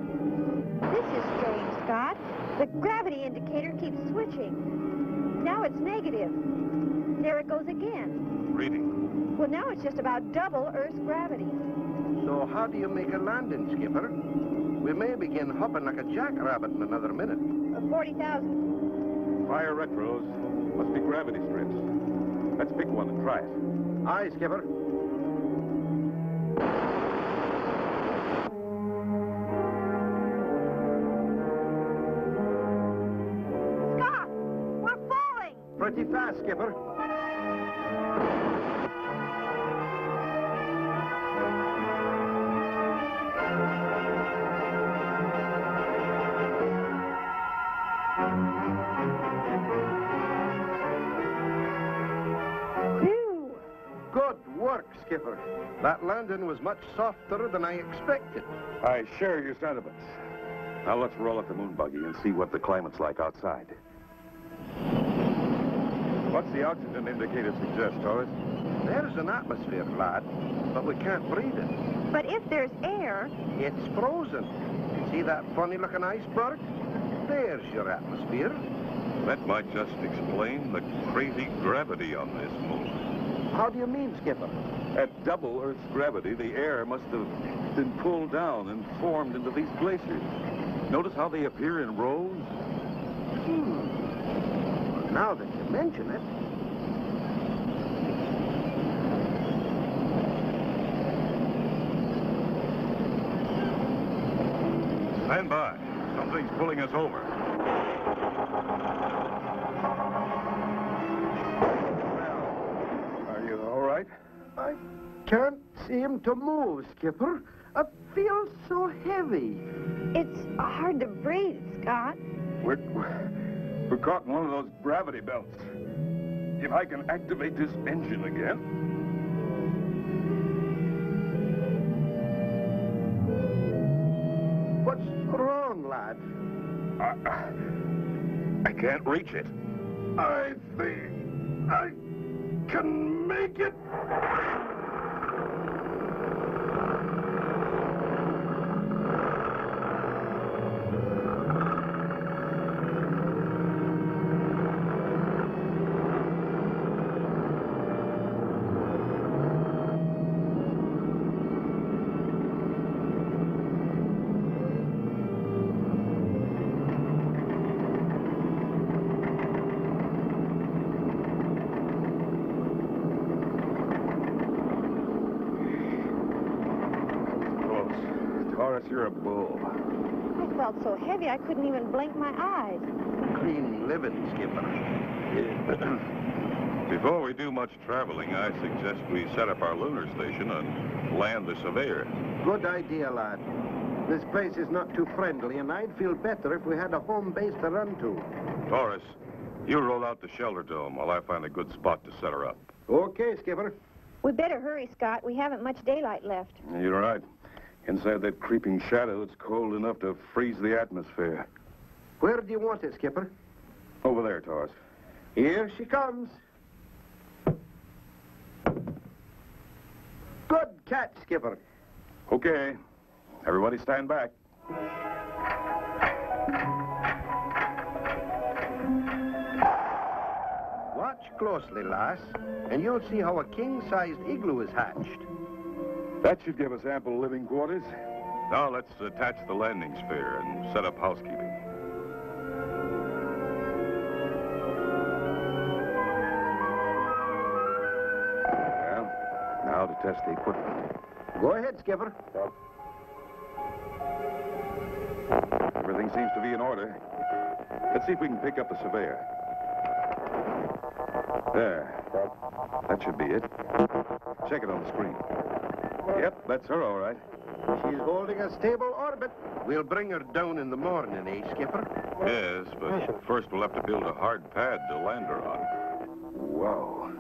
This is strange, Scott. The gravity indicator keeps switching. Now it's negative. There it goes again. Reading. Well, now it's just about double Earth's gravity. So how do you make a landing, Skipper? We may begin hopping like a jackrabbit in another minute. 40,000. Fire retros. Must be gravity strips. Let's pick one and try it. Aye, Skipper. Scott, we're falling. Pretty fast, Skipper. Phew. Good work, Skipper. That landing was much softer than I expected. I share your sentiments. Now let's roll up the moon buggy and see what the climate's like outside. What's the oxygen indicator suggest, Taurus? There's an atmosphere, lad, but we can't breathe it. But if there's air, It's frozen. See that funny-looking iceberg? There's your atmosphere. That might just explain the crazy gravity on this moon. How do you mean, Skipper? At double Earth's gravity, the air must have been pulled down and formed into these glaciers. Notice how they appear in rows? Well, now that you mention it. Stand by. Something's pulling us over. Are you all right? I can't seem to move, Skipper. I feel so heavy. it's hard to breathe, Scott. We're caught in one of those gravity belts. If I can activate this engine again. What's wrong, lad? I can't reach it. I think I can make it. Taurus, you're a bull. I felt so heavy I couldn't even blink my eyes. Clean living, Skipper. Before we do much traveling, I suggest we set up our lunar station and land the surveyor. Good idea, lad. This place is not too friendly, and I'd feel better if we had a home base to run to. Taurus, you roll out the shelter dome while I find a good spot to set her up. Okay, Skipper. We better hurry, Scott. We haven't much daylight left. You're right. Inside that creeping shadow, it's cold enough to freeze the atmosphere. Where do you want it, Skipper? Over there, Taurus. Here she comes. Good catch, Skipper. Okay. Everybody stand back. Watch closely, lass, and you'll see how a king-sized igloo is hatched. That should give us ample living quarters. Now let's attach the landing sphere and set up housekeeping. Well, now to test the equipment. Go ahead, Skipper. Everything seems to be in order. Let's see if we can pick up the surveyor. There. That should be it. Check it on the screen. Yep, that's her, all right. She's holding a stable orbit. We'll bring her down in the morning, eh, Skipper? Yes, but first we'll have to build a hard pad to land her on. Whoa.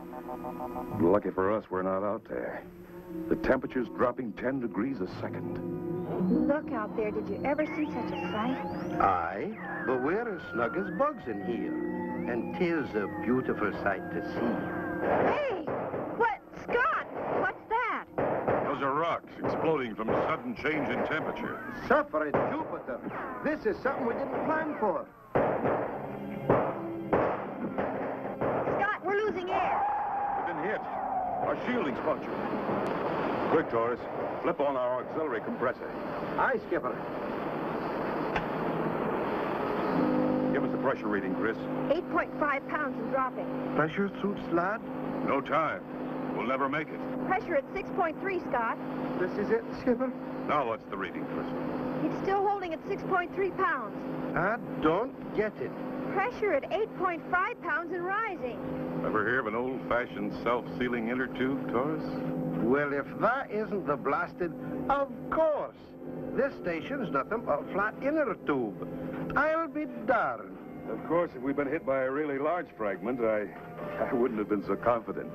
Lucky for us, we're not out there. The temperature's dropping 10 degrees a second. Look out there. Did you ever see such a sight? Aye, but we're as snug as bugs in here. And 'tis a beautiful sight to see. Hey! What? Scott! What's that? Those are rocks exploding from sudden change in temperature. Suffering Jupiter. This is something we didn't plan for. Scott, we're losing air. We've been hit. Our shielding structure. Quick, Taurus. Flip on our auxiliary compressor. Aye, Skipper. Give us the pressure reading, Chris. 8.5 pounds and dropping. Pressure suits, lad? No time. We'll never make it. Pressure at 6.3, Scott. This is it, Skipper? Now what's the reading, Crystal? It's still holding at 6.3 pounds. I don't get it. Pressure at 8.5 pounds and rising. Ever hear of an old-fashioned self-sealing inner tube, Taurus? Well, if that isn't the blasted... Of course. This station's nothing but a flat inner tube. I'll be darned. Of course, if we'd been hit by a really large fragment, I wouldn't have been so confident.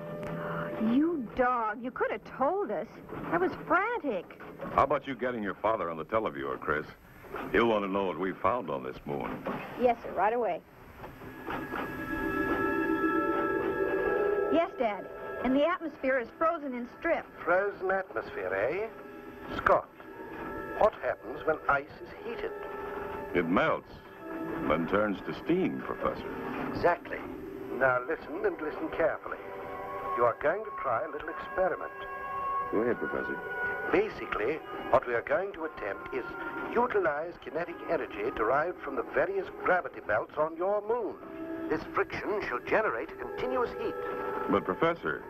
You dog. You could have told us. I was frantic. How about you getting your father on the televiewer, Chris? He'll want to know what we found on this moon. Yes, sir. Right away. Yes, Dad. And the atmosphere is frozen in strip. Frozen atmosphere, eh? Scott, what happens when ice is heated? It melts, then turns to steam, Professor. Exactly. Now listen and listen carefully. You are going to try a little experiment. Go ahead, Professor. Basically, what we are going to attempt is utilize kinetic energy derived from the various gravity belts on your moon. This friction shall generate a continuous heat. But, Professor,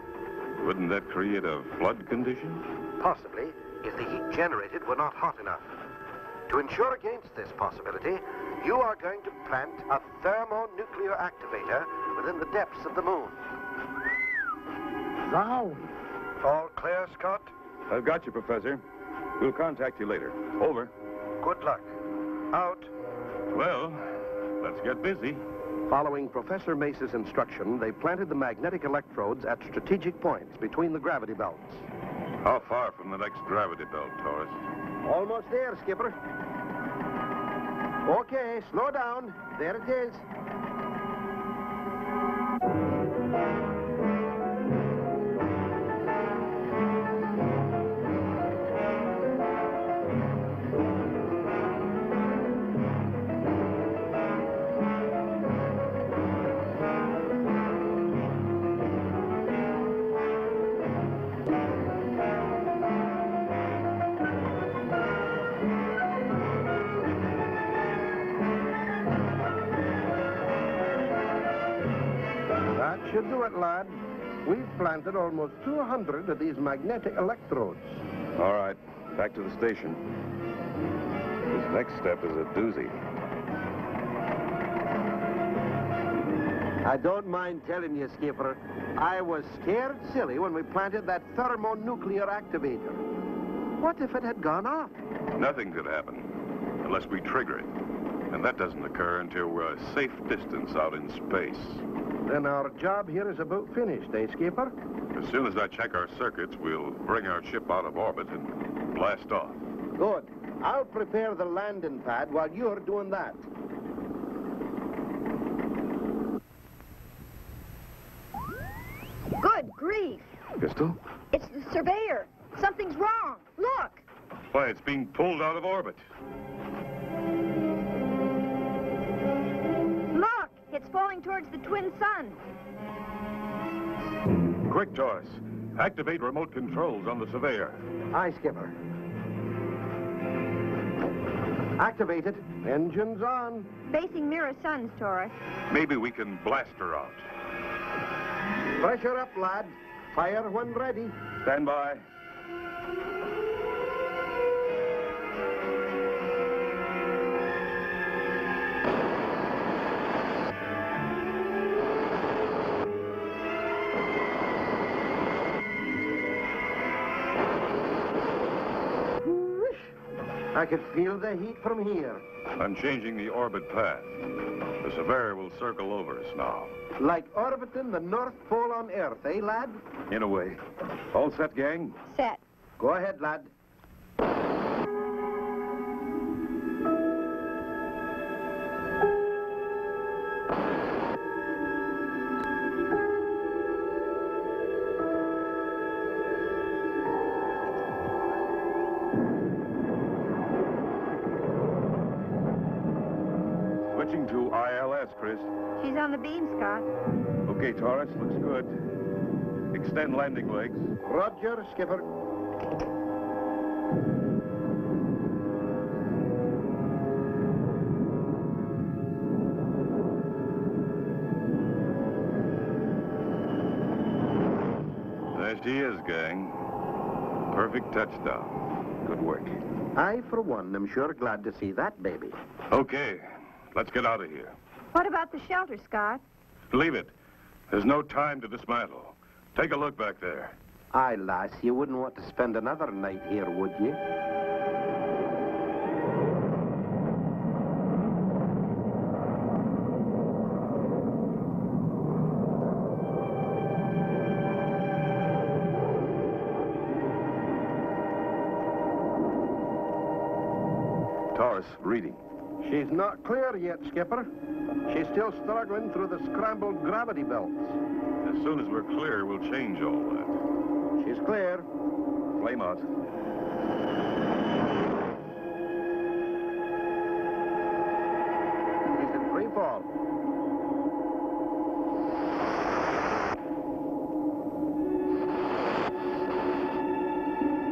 wouldn't that create a flood condition? Possibly, if the heat generated were not hot enough. To ensure against this possibility, you are going to plant a thermonuclear activator within the depths of the moon. Wow. All clear, Scott? I've got you, Professor. We'll contact you later. Over. Good luck. Out. Well, let's get busy. Following Professor Mace's instruction, they planted the magnetic electrodes at strategic points between the gravity belts. How far from the next gravity belt, Taurus? Almost there, Skipper. Okay, slow down. There it is. Should do it, lad. We've planted almost 200 of these magnetic electrodes. All right, back to the station. This next step is a doozy. I don't mind telling you, Skipper, I was scared silly when we planted that thermonuclear activator. What if it had gone off? Nothing could happen unless we trigger it. And that doesn't occur until we're a safe distance out in space. Then our job here is about finished, eh, Skipper? As soon as I check our circuits, we'll bring our ship out of orbit and blast off. Good. I'll prepare the landing pad while you're doing that. Good grief. Crystal? It's the surveyor. Something's wrong. Look. Why, it's being pulled out of orbit. Look. It's falling towards the twin sun. Quick, Taurus. Activate remote controls on the surveyor. Aye, Skipper. Activated. Engines on. Facing mirror suns, Taurus. Maybe we can blast her out. Pressure up, lad. Fire when ready. Stand by. I could feel the heat from here. I'm changing the orbit path. The surveyor will circle over us now. Like orbiting the North Pole on Earth, eh, lad? In a way. All set, gang? Set. Go ahead, lad. Switching to ILS, Chris. She's on the beam, Scott. Okay, Taurus, looks good. Extend landing legs. Roger, Skipper. There she is, gang. Perfect touchdown. Good work. I, for one, am sure glad to see that baby. Okay, let's get out of here. What about the shelter, Scott? Leave it. There's no time to dismantle. Take a look back there. Aye, lass, you wouldn't want to spend another night here, would you? Taurus, reading. She's not clear yet, Skipper. She's still struggling through the scrambled gravity belts. As soon as we're clear, we'll change all that. She's clear. Flame out. She's in free fall.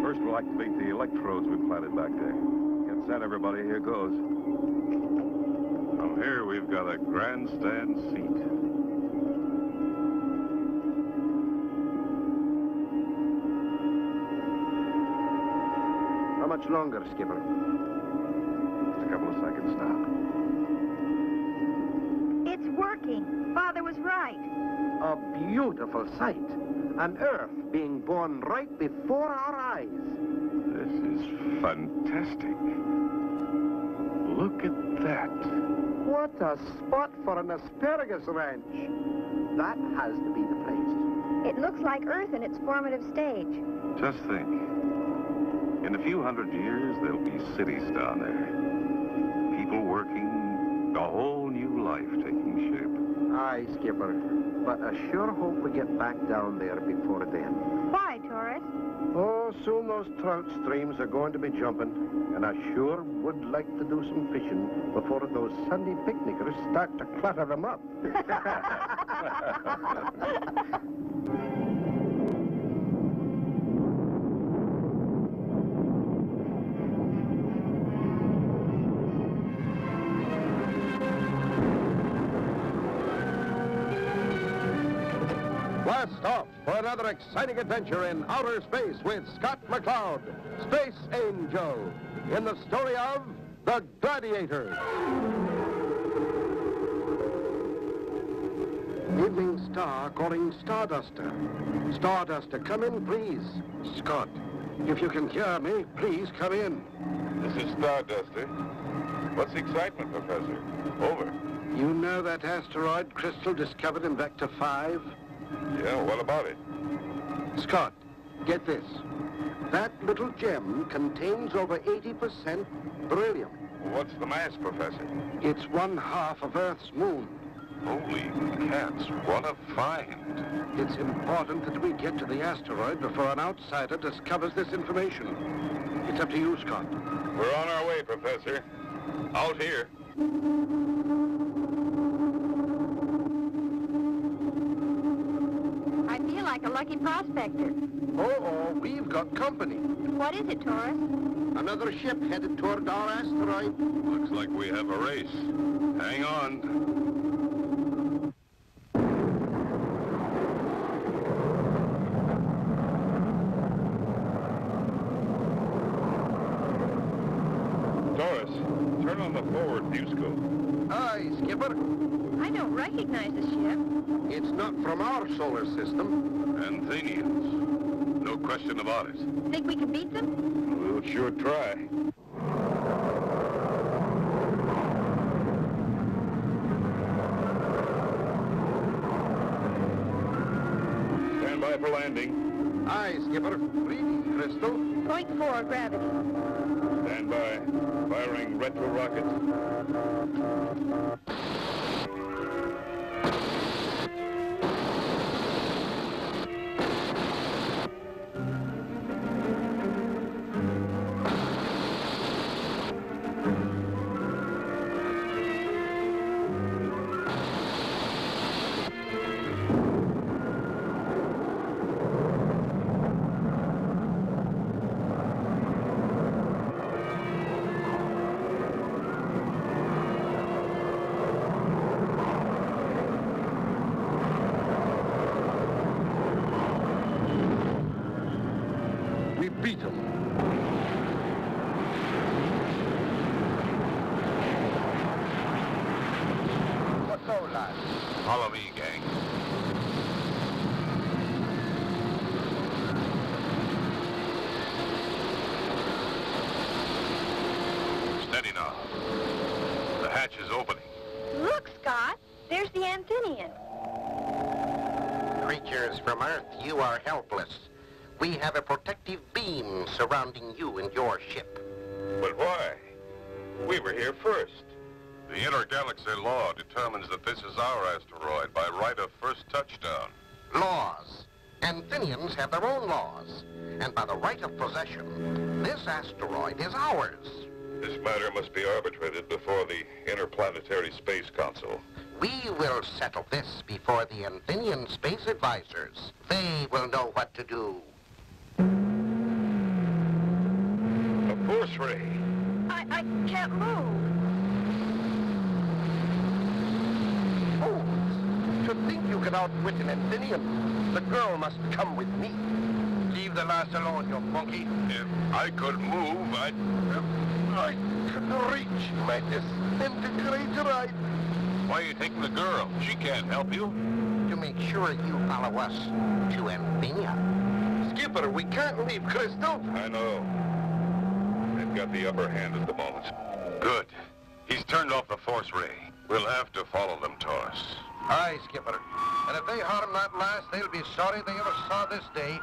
First, we'll activate the electrodes we planted back there. Get set, everybody. Here goes. From here, we've got a grandstand seat. How much longer, Skipper? Just a couple of seconds now. It's working. Father was right. A beautiful sight. An Earth being born right before our eyes. This is fantastic. Look at that. What a spot for an asparagus ranch. That has to be the place. It looks like Earth in its formative stage. Just think. In a few hundred years, there'll be cities down there. People working, a whole new life taking shape. Aye, Skipper. But I sure hope we get back down there before then. Why, Taurus? Oh, soon those trout streams are going to be jumping, and I sure would like to do some fishing before those Sunday picnickers start to clutter them up. Blast off for another exciting adventure in outer space with Scott McCloud, Space Angel, in the story of The Gladiators. Evening Star calling Starduster. Starduster, come in, please. Scott, if you can hear me, please come in. This is Starduster. What's the excitement, Professor? Over. You know that asteroid Crystal discovered in Vector 5? Yeah, what about it? Scott, get this. That little gem contains over 80% beryllium. What's the mass, Professor? It's 1/2 of Earth's moon. Holy cats, what a find. It's important that we get to the asteroid before an outsider discovers this information. It's up to you, Scott. We're on our way, Professor. Out here. I feel like a lucky prospector. Oh, we've got company. What is it, Taurus? Another ship headed toward our asteroid. Looks like we have a race. Hang on. Taurus, turn on the forward viewscope. Aye, Skipper. I don't recognize the ship. It's not from our solar system. Anthenians. No question about it. Think we can beat them? We'll sure try. Stand by for landing. Aye, Skipper. Reading, Crystal. 0.4 gravity. Stand by. Firing retro rockets. lad. Follow me, gang. Steady now. The hatch is opening. Look, Scott. There's the Anthenian. Creatures from Earth, you are helpless. We have a protective beam surrounding you and your ship. But why? We were here first. The intergalaxy law determines that this is our asteroid by right of first touchdown. Laws. Anthenians have their own laws. And by the right of possession, this asteroid is ours. This matter must be arbitrated before the Interplanetary Space Council. We will settle this before the Anthenian Space Advisors. They will know what to do. A force ray. I can't move. Fools! To think you could outwit an Anthenian, the girl must come with me. Leave the lass alone, you monkey. If I could move, I could reach my disintegrator. Why are you taking the girl? She can't help you. To make sure you follow us to Anthenia. Skipper, we can't leave Crystal. I know. They've got the upper hand at the moment. Good. He's turned off the force ray. We'll have to follow them, Taurus. Aye, Skipper. And if they harm that lass, they'll be sorry they ever saw this day.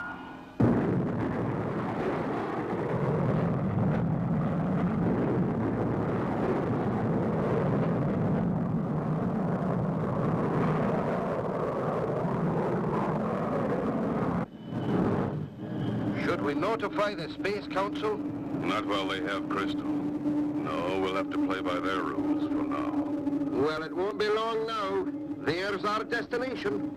Should we notify the Space Council? Not while they have Crystal. No, we'll have to play by their rules for now. Well, it won't be long now. There's our destination.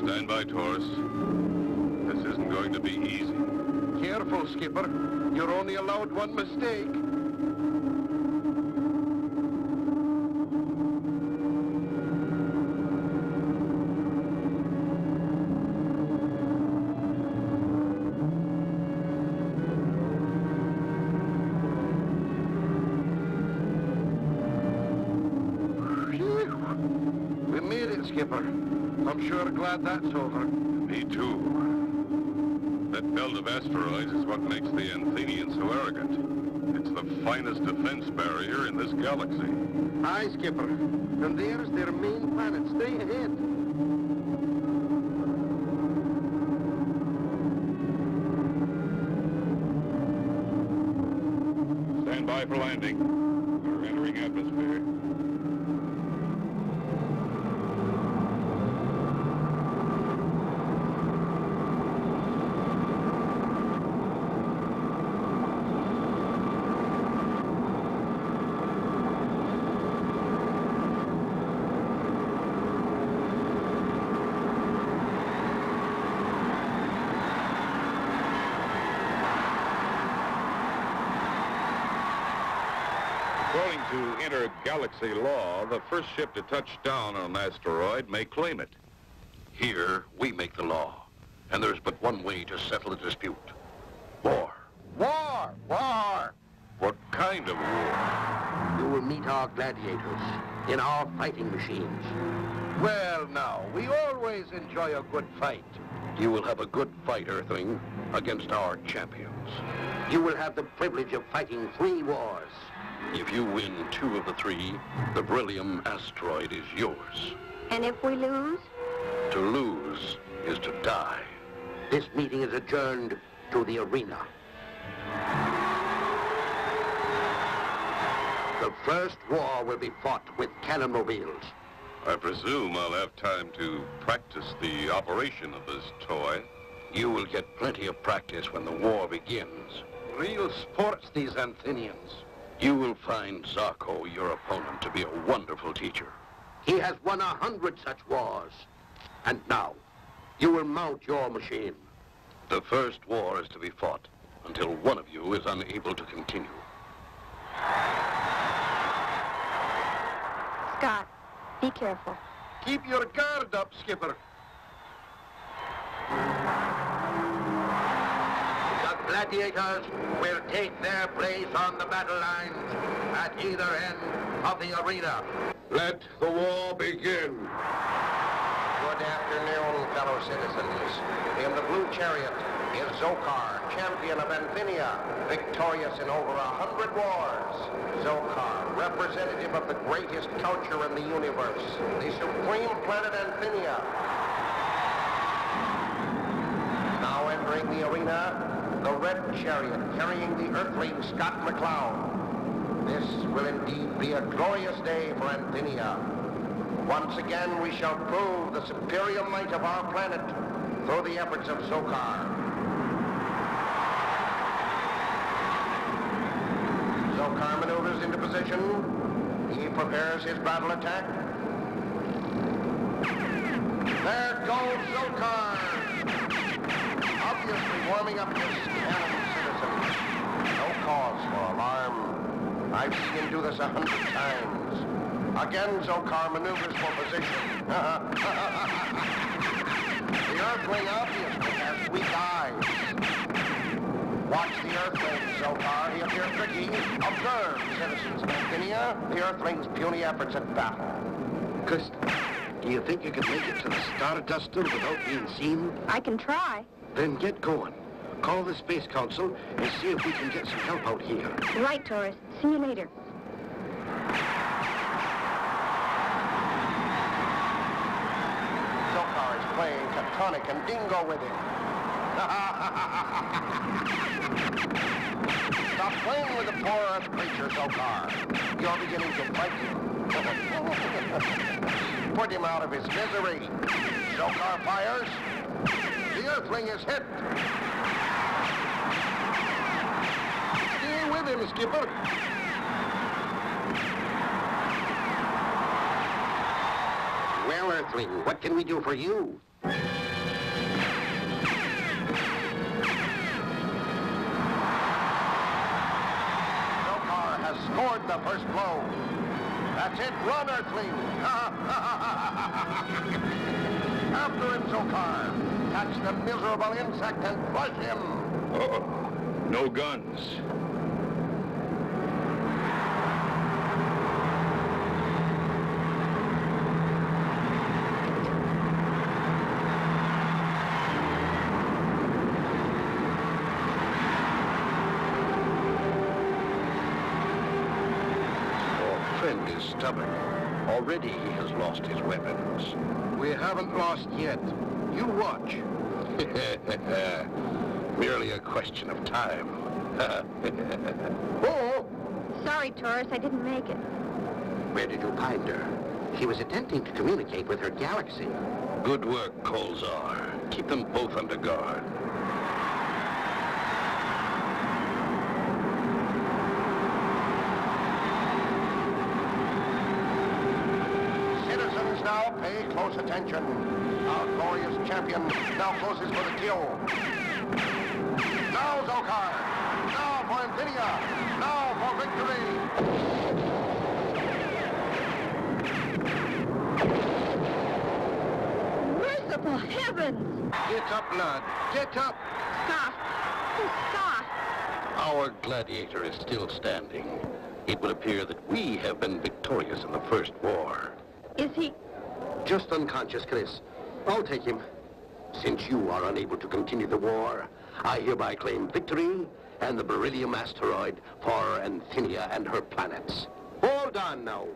Stand by, Taurus. This isn't going to be easy. Careful, Skipper. You're only allowed one mistake. Phew. We made it, Skipper. I'm sure glad that's over. Me too. That belt of asteroids is what makes the Anthenians so arrogant. It's the finest defense barrier in this galaxy. Aye, Skipper. And there's their main planet. Stay ahead. Stand by for landing. We're entering atmosphere. According to intergalaxy law, the first ship to touch down on an asteroid may claim it. Here, we make the law. And there's but one way to settle the dispute. War. War! War! What kind of war? You will meet our gladiators in our fighting machines. Well, now, we always enjoy a good fight. You will have a good fight, Earthling, against our champions. You will have the privilege of fighting 3 wars. If you win 2 of the 3, the beryllium asteroid is yours. And if we lose? To lose is to die. This meeting is adjourned to the arena. The first war will be fought with cannonmobiles. I presume I'll have time to practice the operation of this toy. You will get plenty of practice when the war begins. Real sports, these Anthenians. You will find Zarko, your opponent, to be a wonderful teacher. He has won 100 such wars. And now, you will mount your machine. The first war is to be fought until one of you is unable to continue. Scott, be careful. Keep your guard up, Skipper. The gladiators will take their place on the battle lines at either end of the arena. Let the war begin. Good afternoon, fellow citizens. In the blue chariot is Zokar, champion of Anthenia, victorious in over 100 wars. Zokar, representative of the greatest culture in the universe, the supreme planet Anthenia. Now entering the arena, the red chariot carrying the Earthling Scott McCloud. This will indeed be a glorious day for Anthenia. Once again, we shall prove the superior might of our planet through the efforts of Zokar. Zokar maneuvers into position. He prepares his battle attack. There goes Zokar! Obviously warming up his cannon citizens. No cause for alarm. I've seen him do this 100 times. Again, Zokar maneuvers for position. The Earthling obviously has weak eyes. Watch the Earthling, Zokar. He appears tricky. Observe, citizens of Anthenia, the Earthling's puny efforts at battle. Crystal, do you think you can make it to the Starduster without being seen? I can try. Then get going. Call the Space Council and see if we can get some help out here. Right, Taurus. See you later. Zokar is playing Tectonic and Dingo with him. Stop playing with the poor Earth creature, Zokar. You're beginning to fight him. Put him out of his misery. Zokar fires. The Earthling is hit. Stay with him, Skipper. Well, Earthling, what can we do for you? Zokar has scored the first blow. That's it. Run, Earthling. After him, Zokar. Catch the miserable insect and crush him. No guns. Your friend is stubborn. Already he has lost his weapons. We haven't lost yet. You watch. Merely a question of time. Oh! Sorry, Taurus. I didn't make it. Where did you find her? She was attempting to communicate with her galaxy. Good work, Kolzar. Keep them both under guard. Citizens, now pay close attention. Our glorious champion now closes for the kill. Now, Zokar. Now for Anthenia. Now for victory. Merciful heavens! Get up, lad. Get up. Scott! Oh, Scott! Our gladiator is still standing. It would appear that we have been victorious in the first war. Is he... Just unconscious, Chris. I'll take him. Since you are unable to continue the war, I hereby claim victory and the beryllium asteroid for Anthenia and her planets. Hold on now.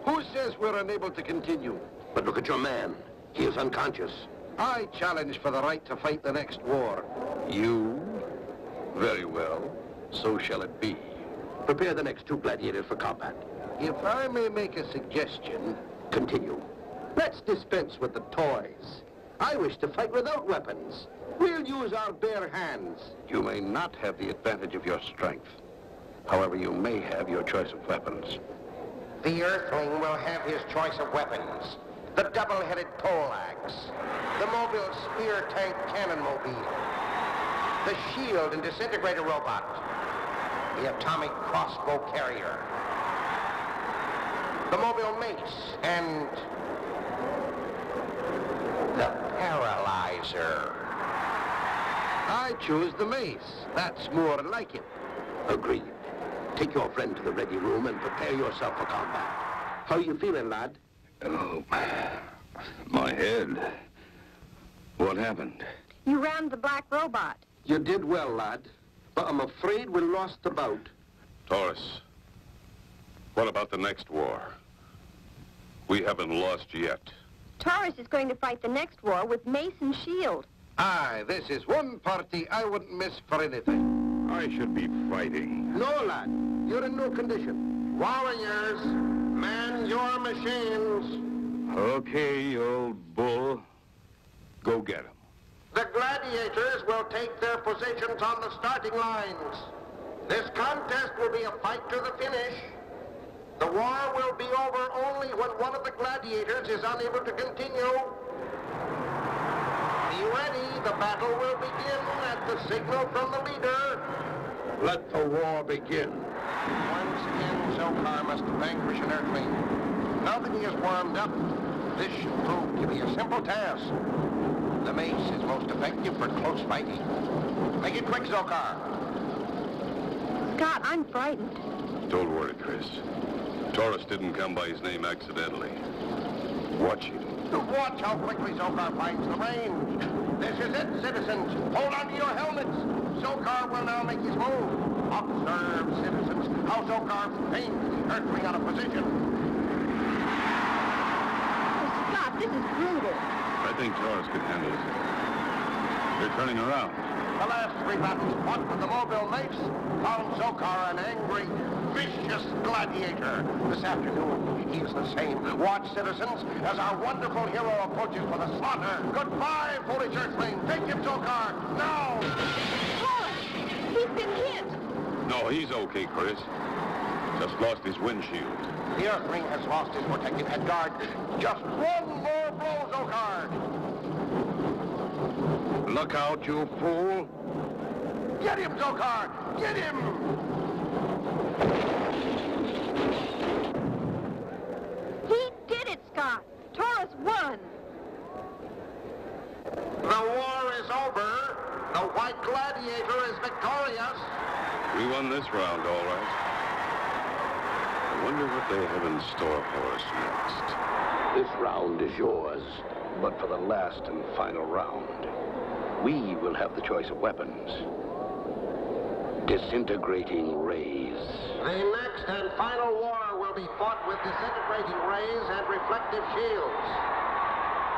Who says we're unable to continue? But look at your man. He is unconscious. I challenge for the right to fight the next war. You? Very well. So shall it be. Prepare the next two gladiators for combat. If I may make a suggestion, continue. Let's dispense with the toys. I wish to fight without weapons. We'll use our bare hands. You may not have the advantage of your strength. However, you may have your choice of weapons. The Earthling will have his choice of weapons. The double-headed poleaxe, the mobile spear tank cannon mobile, the shield and disintegrator robot, the atomic crossbow carrier, the mobile mace, and the paralyzer. I choose the mace. That's more like it. Agreed. Take your friend to the ready room and prepare yourself for combat. How you feeling, lad? Oh, my head. What happened? You rammed the black robot. You did well, lad. But I'm afraid we lost the bout. Taurus, what about the next war? We haven't lost yet. Taurus is going to fight the next war with mace and shield. Aye, this is one party I wouldn't miss for anything. I should be fighting. No, lad. You're in no condition. Warriors, man your machines. Okay, old bull. Go get him. The gladiators will take their positions on the starting lines. This contest will be a fight to the finish. The war will be over only when one of the gladiators is unable to continue. Be ready, the battle will begin at the signal from the leader. Let the war begin. Once again, Zokar must vanquish an Earthling. Now that he is warmed up, this should prove to be a simple task. The mace is most effective for close fighting. Make it quick, Zokar. Scott, I'm frightened. Don't worry, Chris. Taurus didn't come by his name accidentally. Watch it. Watch how quickly Zokar finds the range. This is it, citizens. Hold on to your helmets. Zokar will now make his move. Observe, citizens, how Zokar paints the Earthling out of position. Oh, Scott, this is brutal. I think Taurus could handle it. They're turning around. The last three battles fought with the mobile mace found Zokar an angry, vicious gladiator. This afternoon, he is the same. Watch, citizens, as our wonderful hero approaches for the slaughter. Goodbye, foolish Earthling. Take him, Zokar, now! Taurus, he's been hit. No, he's okay, Chris. Just lost his windshield. The Earthling has lost his protective head guard. Just one more blow, Zokar. Look out, you fool. Get him, Zokar! Get him! He did it, Scott. Taurus won. The war is over. The White Gladiator is victorious. We won this round, all right. I wonder what they have in store for us next. This round is yours. But for the last and final round, we will have the choice of weapons. Disintegrating rays. The next and final war will be fought with disintegrating rays and reflective shields.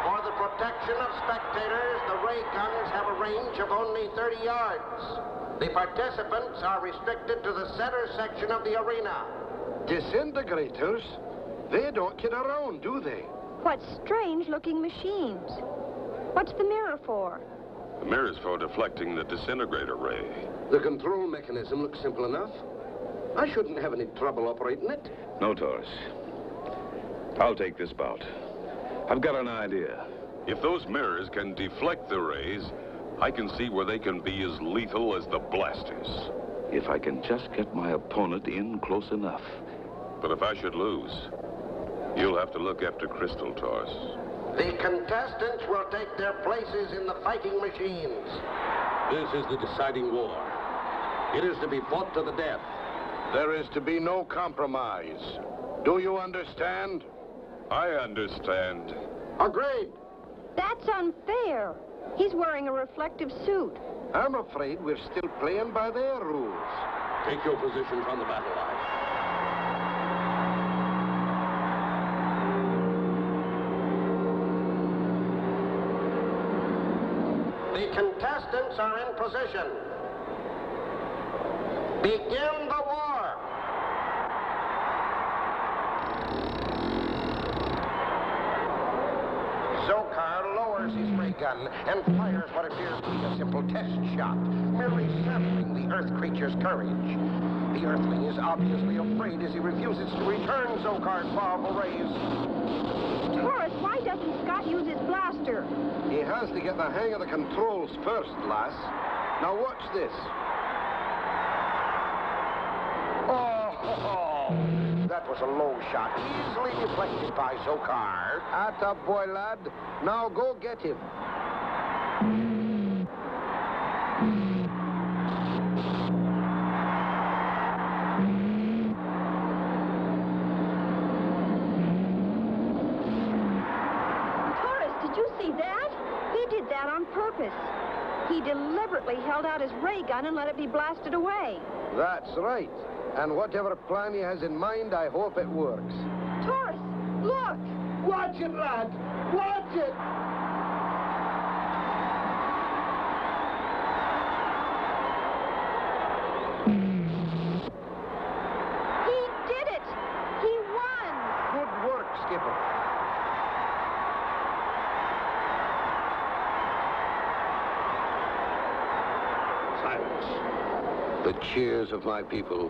For the protection of spectators, the ray guns have a range of only 30 yards. The participants are restricted to the center section of the arena. Disintegrators? They don't get around, do they? What strange-looking machines. What's the mirror for? The mirror's for deflecting the disintegrator ray. The control mechanism looks simple enough. I shouldn't have any trouble operating it. No, Taurus. I'll take this bout. I've got an idea. If those mirrors can deflect the rays, I can see where they can be as lethal as the blasters. If I can just get my opponent in close enough. But if I should lose, you'll have to look after Crystal, Taurus. The contestants will take their places in the fighting machines. This is the deciding war. It is to be fought to the death. There is to be no compromise. Do you understand? I understand. Agreed. That's unfair. He's wearing a reflective suit. I'm afraid we're still playing by their rules. Take your positions on the battle line. The contestants are in position. Begin the war. gun and fires what appears to be a simple test shot, merely sampling the Earth creature's courage. The Earthling is obviously afraid as he refuses to return Zokar's powerful rays. Taurus, why doesn't Scott use his blaster? He has to get the hang of the controls first, lass. Now watch this. Oh, that was a low shot, easily deflected by Zokar. Atta boy, lad. Now go get him. Taurus, did you see that? He did that on purpose. He deliberately held out his ray gun and let it be blasted away. That's right. And whatever plan he has in mind, I hope it works. Taurus, look! Watch it, lad! Watch it! He did it! He won! Good work, Skipper. Silence. The cheers of my people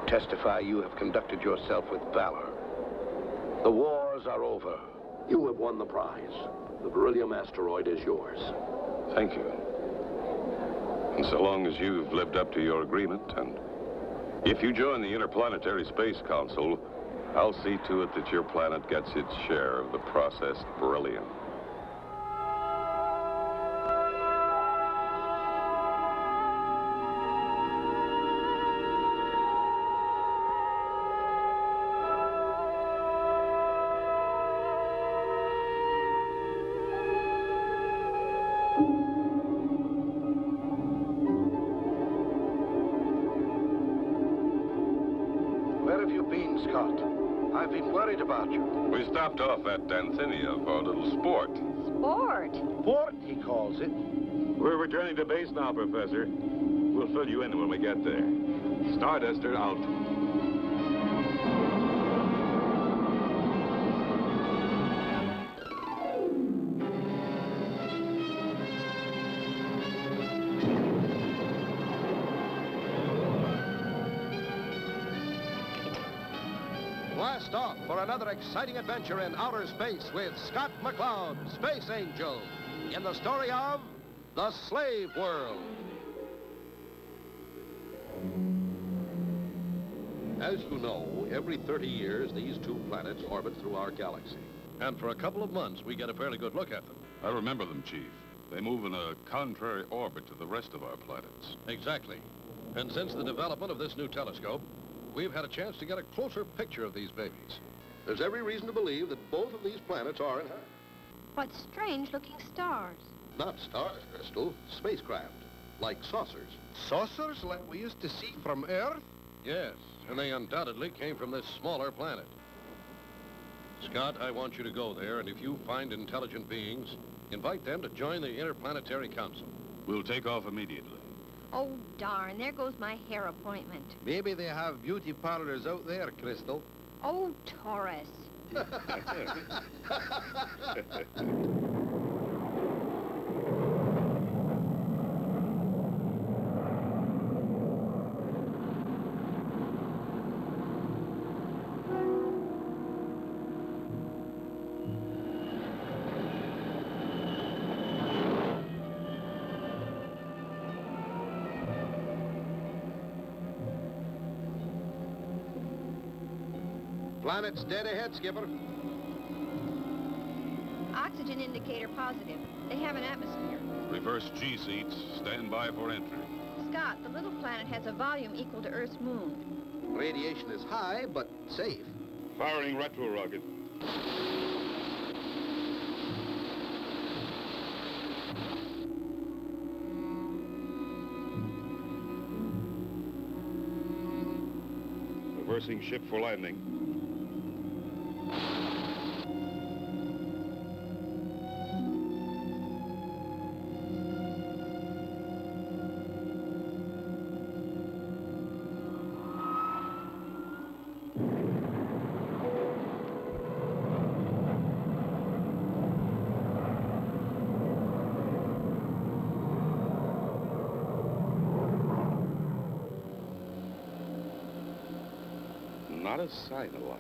testify you have conducted yourself with valor. The wars are over. You have won the prize. The beryllium asteroid is yours. Thank you. And so long as you've lived up to your agreement, and if you join the Interplanetary Space Council, I'll see to it that your planet gets its share of the processed beryllium. Where have you been, Scott? I've been worried about you. We stopped off at Danthinia for a little sport. Sport. Port, he calls it. We're returning to base now, Professor. We'll fill you in when we get there. Starduster out. Blast off for another exciting adventure in outer space with Scott McCloud, Space Angel, in the story of The Slave World. As you know, every 30 years, these two planets orbit through our galaxy. And for a couple of months, we get a fairly good look at them. I remember them, Chief. They move in a contrary orbit to the rest of our planets. Exactly. And since the development of this new telescope, we've had a chance to get a closer picture of these babies. There's every reason to believe that both of these planets are in her. What strange-looking stars. Not stars, Crystal. Spacecraft. Like saucers. Saucers like we used to see from Earth? Yes, and they undoubtedly came from this smaller planet. Scott, I want you to go there, and if you find intelligent beings, invite them to join the Interplanetary Council. We'll take off immediately. Oh, darn, there goes my hair appointment. Maybe they have beauty parlors out there, Crystal. Oh, Taurus. Planet's dead ahead, Skipper. Oxygen indicator positive. They have an atmosphere. Reverse G seats. Stand by for entry. Scott, the little planet has a volume equal to Earth's moon. Radiation is high, but safe. Firing retro rocket. Reversing ship for landing. What a sign of life.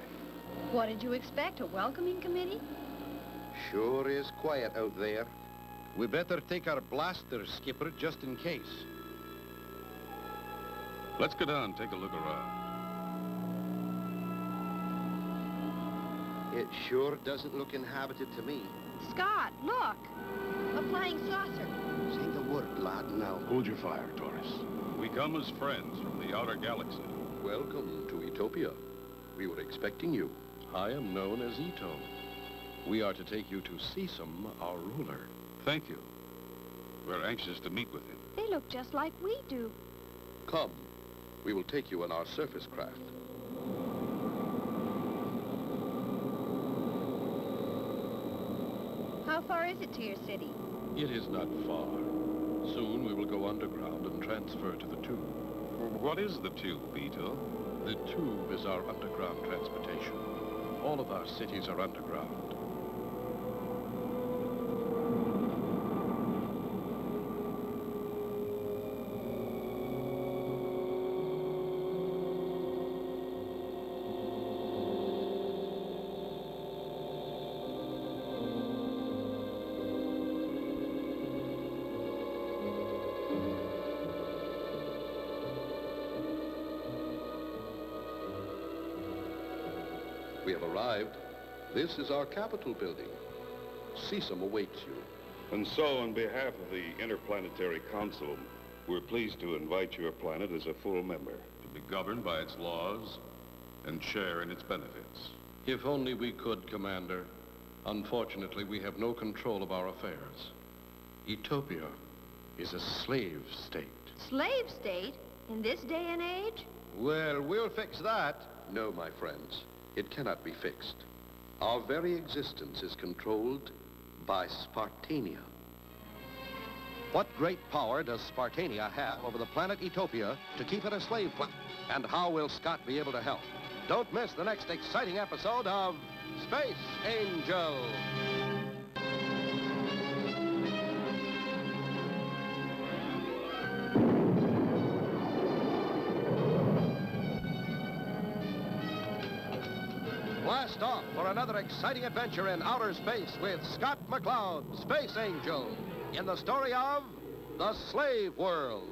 What did you expect, a welcoming committee? Sure is quiet out there. We better take our blasters, Skipper, just in case. Let's go down and take a look around. It sure doesn't look inhabited to me. Scott, look! A flying saucer. Say the word, lad, now. Hold your fire, Taurus. We come as friends from the outer galaxy. Welcome to Utopia. We were expecting you. I am known as Ito. We are to take you to Sesam, our ruler. Thank you. We're anxious to meet with him. They look just like we do. Come. We will take you in our surface craft. How far is it to your city? It is not far. Soon we will go underground and transfer to the tube. What is the tube, Ito? The tube is our underground transportation. All of our cities are underground. We have arrived. This is our Capitol building. Sesam awaits you. And so, on behalf of the Interplanetary Council, we're pleased to invite your planet as a full member. To be governed by its laws and share in its benefits. If only we could, Commander. Unfortunately, we have no control of our affairs. Utopia is a slave state. Slave state? In this day and age? Well, we'll fix that. No, my friends. It cannot be fixed. Our very existence is controlled by Spartania. What great power does Spartania have over the planet Utopia to keep it a slave planet? And how will Scott be able to help? Don't miss the next exciting episode of Space Angel. Blast off for another exciting adventure in outer space with Scott McCloud, Space Angel, in the story of The Slave World.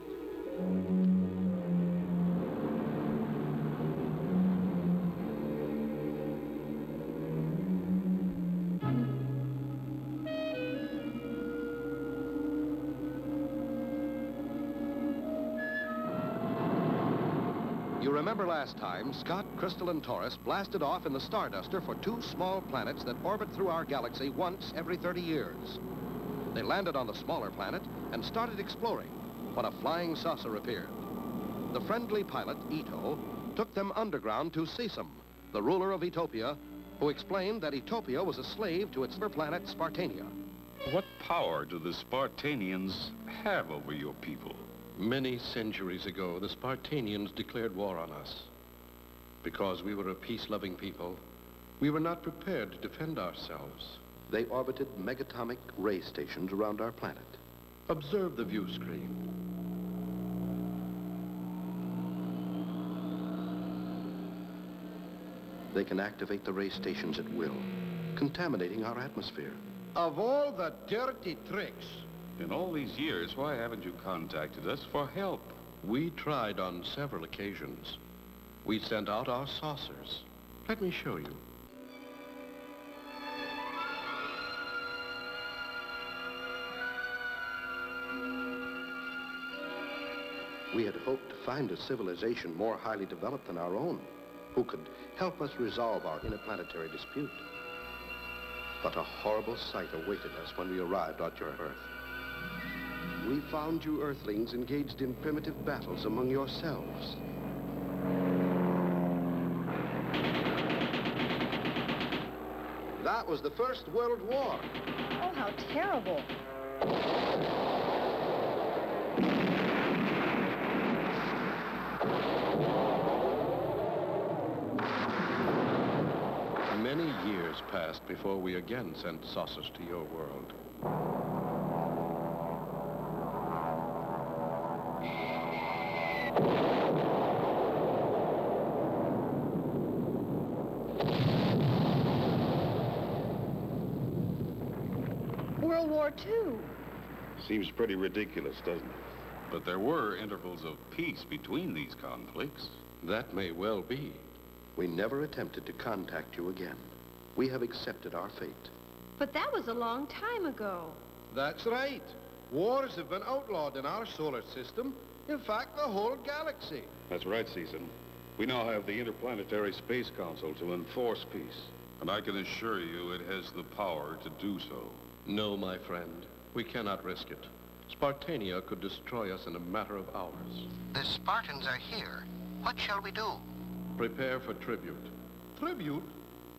You remember last time, Scott, Crystal, and Taurus blasted off in the Starduster for 2 small planets that orbit through our galaxy once every 30 years. They landed on the smaller planet and started exploring when a flying saucer appeared. The friendly pilot, Ito, took them underground to Sesam, the ruler of Utopia, who explained that Utopia was a slave to its planet Spartania. What power do the Spartanians have over your people? Many centuries ago, the Spartanians declared war on us. Because we were a peace-loving people, we were not prepared to defend ourselves. They orbited megatomic ray stations around our planet. Observe the view screen. They can activate the ray stations at will, contaminating our atmosphere. Of all the dirty tricks. In all these years, why haven't you contacted us for help? We tried on several occasions. We sent out our saucers. Let me show you. We had hoped to find a civilization more highly developed than our own, who could help us resolve our interplanetary dispute. But a horrible sight awaited us when we arrived at your Earth. We found you Earthlings engaged in primitive battles among yourselves. That was the First World War. Oh, how terrible. Many years passed before we again sent saucers to your world. Civil War, too. Seems pretty ridiculous, doesn't it? But there were intervals of peace between these conflicts. That may well be. We never attempted to contact you again. We have accepted our fate. But that was a long time ago. That's right. Wars have been outlawed in our solar system. In fact, the whole galaxy. That's right, Season. We now have the Interplanetary Space Council to enforce peace. And I can assure you it has the power to do so. No, my friend. We cannot risk it. Spartania could destroy us in a matter of hours. The Spartans are here. What shall we do? Prepare for tribute. Tribute?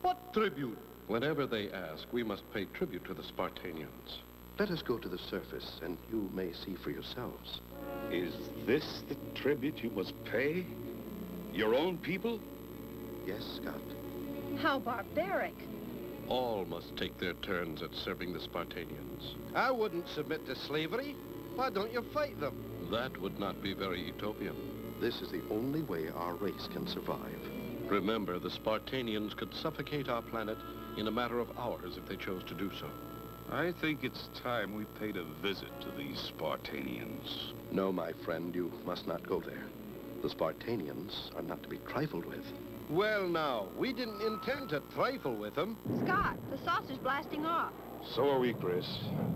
What tribute? Whenever they ask, we must pay tribute to the Spartanians. Let us go to the surface, and you may see for yourselves. Is this the tribute you must pay? Your own people? Yes, Scott. How barbaric. All must take their turns at serving the Spartanians. I wouldn't submit to slavery. Why don't you fight them? That would not be very utopian. This is the only way our race can survive. Remember, the Spartanians could suffocate our planet in a matter of hours if they chose to do so. I think it's time we paid a visit to these Spartanians. No, my friend, you must not go there. The Spartanians are not to be trifled with. Well, now, we didn't intend to trifle with them. Scott, the saucer's blasting off. So are we, Chris.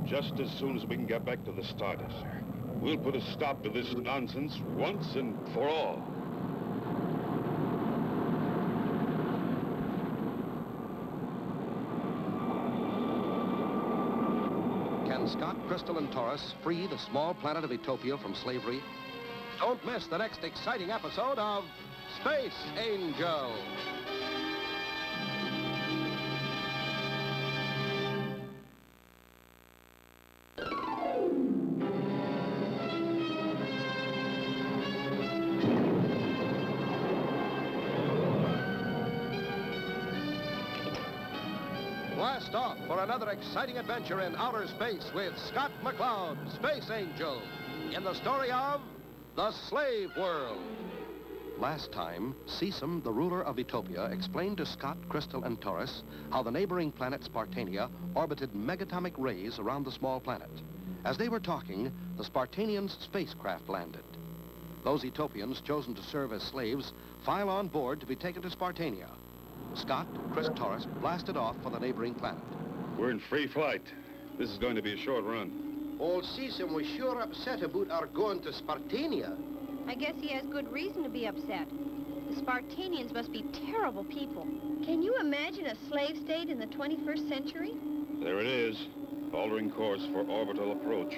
Just as soon as we can get back to the Starduster. We'll put a stop to this nonsense once and for all. Can Scott, Crystal, and Taurus free the small planet of Utopia from slavery? Don't miss the next exciting episode of Space Angel. Blast off for another exciting adventure in outer space with Scott McCloud, Space Angel, in the story of The Slave World. Last time, Sesam, the ruler of Utopia, explained to Scott, Crystal, and Taurus how the neighboring planet Spartania orbited megatomic rays around the small planet. As they were talking, the Spartanians' spacecraft landed. Those Utopians chosen to serve as slaves file on board to be taken to Spartania. Scott, Chris, Taurus blasted off for the neighboring planet. We're in free flight. This is going to be a short run. Old Sesam was sure upset about our going to Spartania. I guess he has good reason to be upset. The Spartanians must be terrible people. Can you imagine a slave state in the 21st century? There it is, altering course for orbital approach.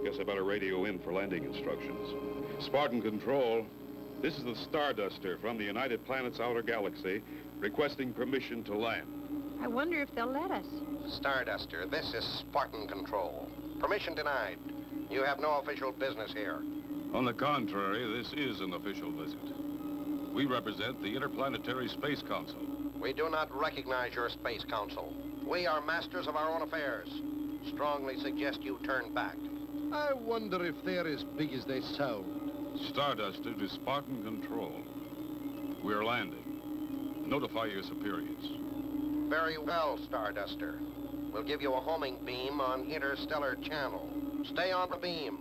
Guess I better radio in for landing instructions. Spartan Control, this is the Starduster from the United Planets Outer Galaxy, requesting permission to land. I wonder if they'll let us. Starduster, this is Spartan Control. Permission denied. You have no official business here. On the contrary, this is an official visit. We represent the Interplanetary Space Council. We do not recognize your space council. We are masters of our own affairs. Strongly suggest you turn back. I wonder if they're as big as they sound. Starduster to Spartan Control. We're landing. Notify your superiors. Very well, Starduster. We'll give you a homing beam on interstellar channel. Stay on the beam.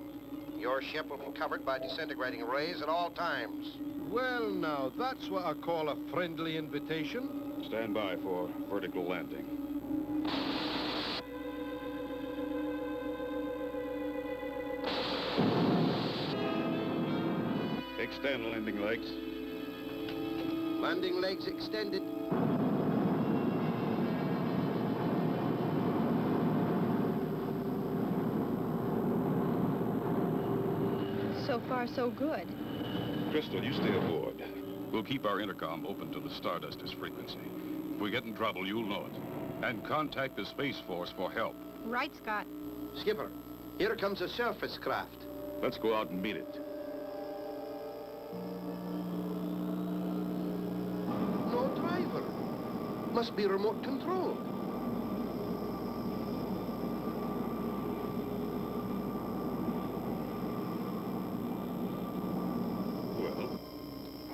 Your ship will be covered by disintegrating rays at all times. Well, now, that's what I call a friendly invitation. Stand by for vertical landing. Extend landing legs. Landing legs extended. So far, so good. Crystal, you stay aboard. We'll keep our intercom open to the Starduster's frequency. If we get in trouble, you'll know it. And contact the Space Force for help. Right, Scott. Skipper, here comes a surface craft. Let's go out and meet it. No driver. Must be remote control.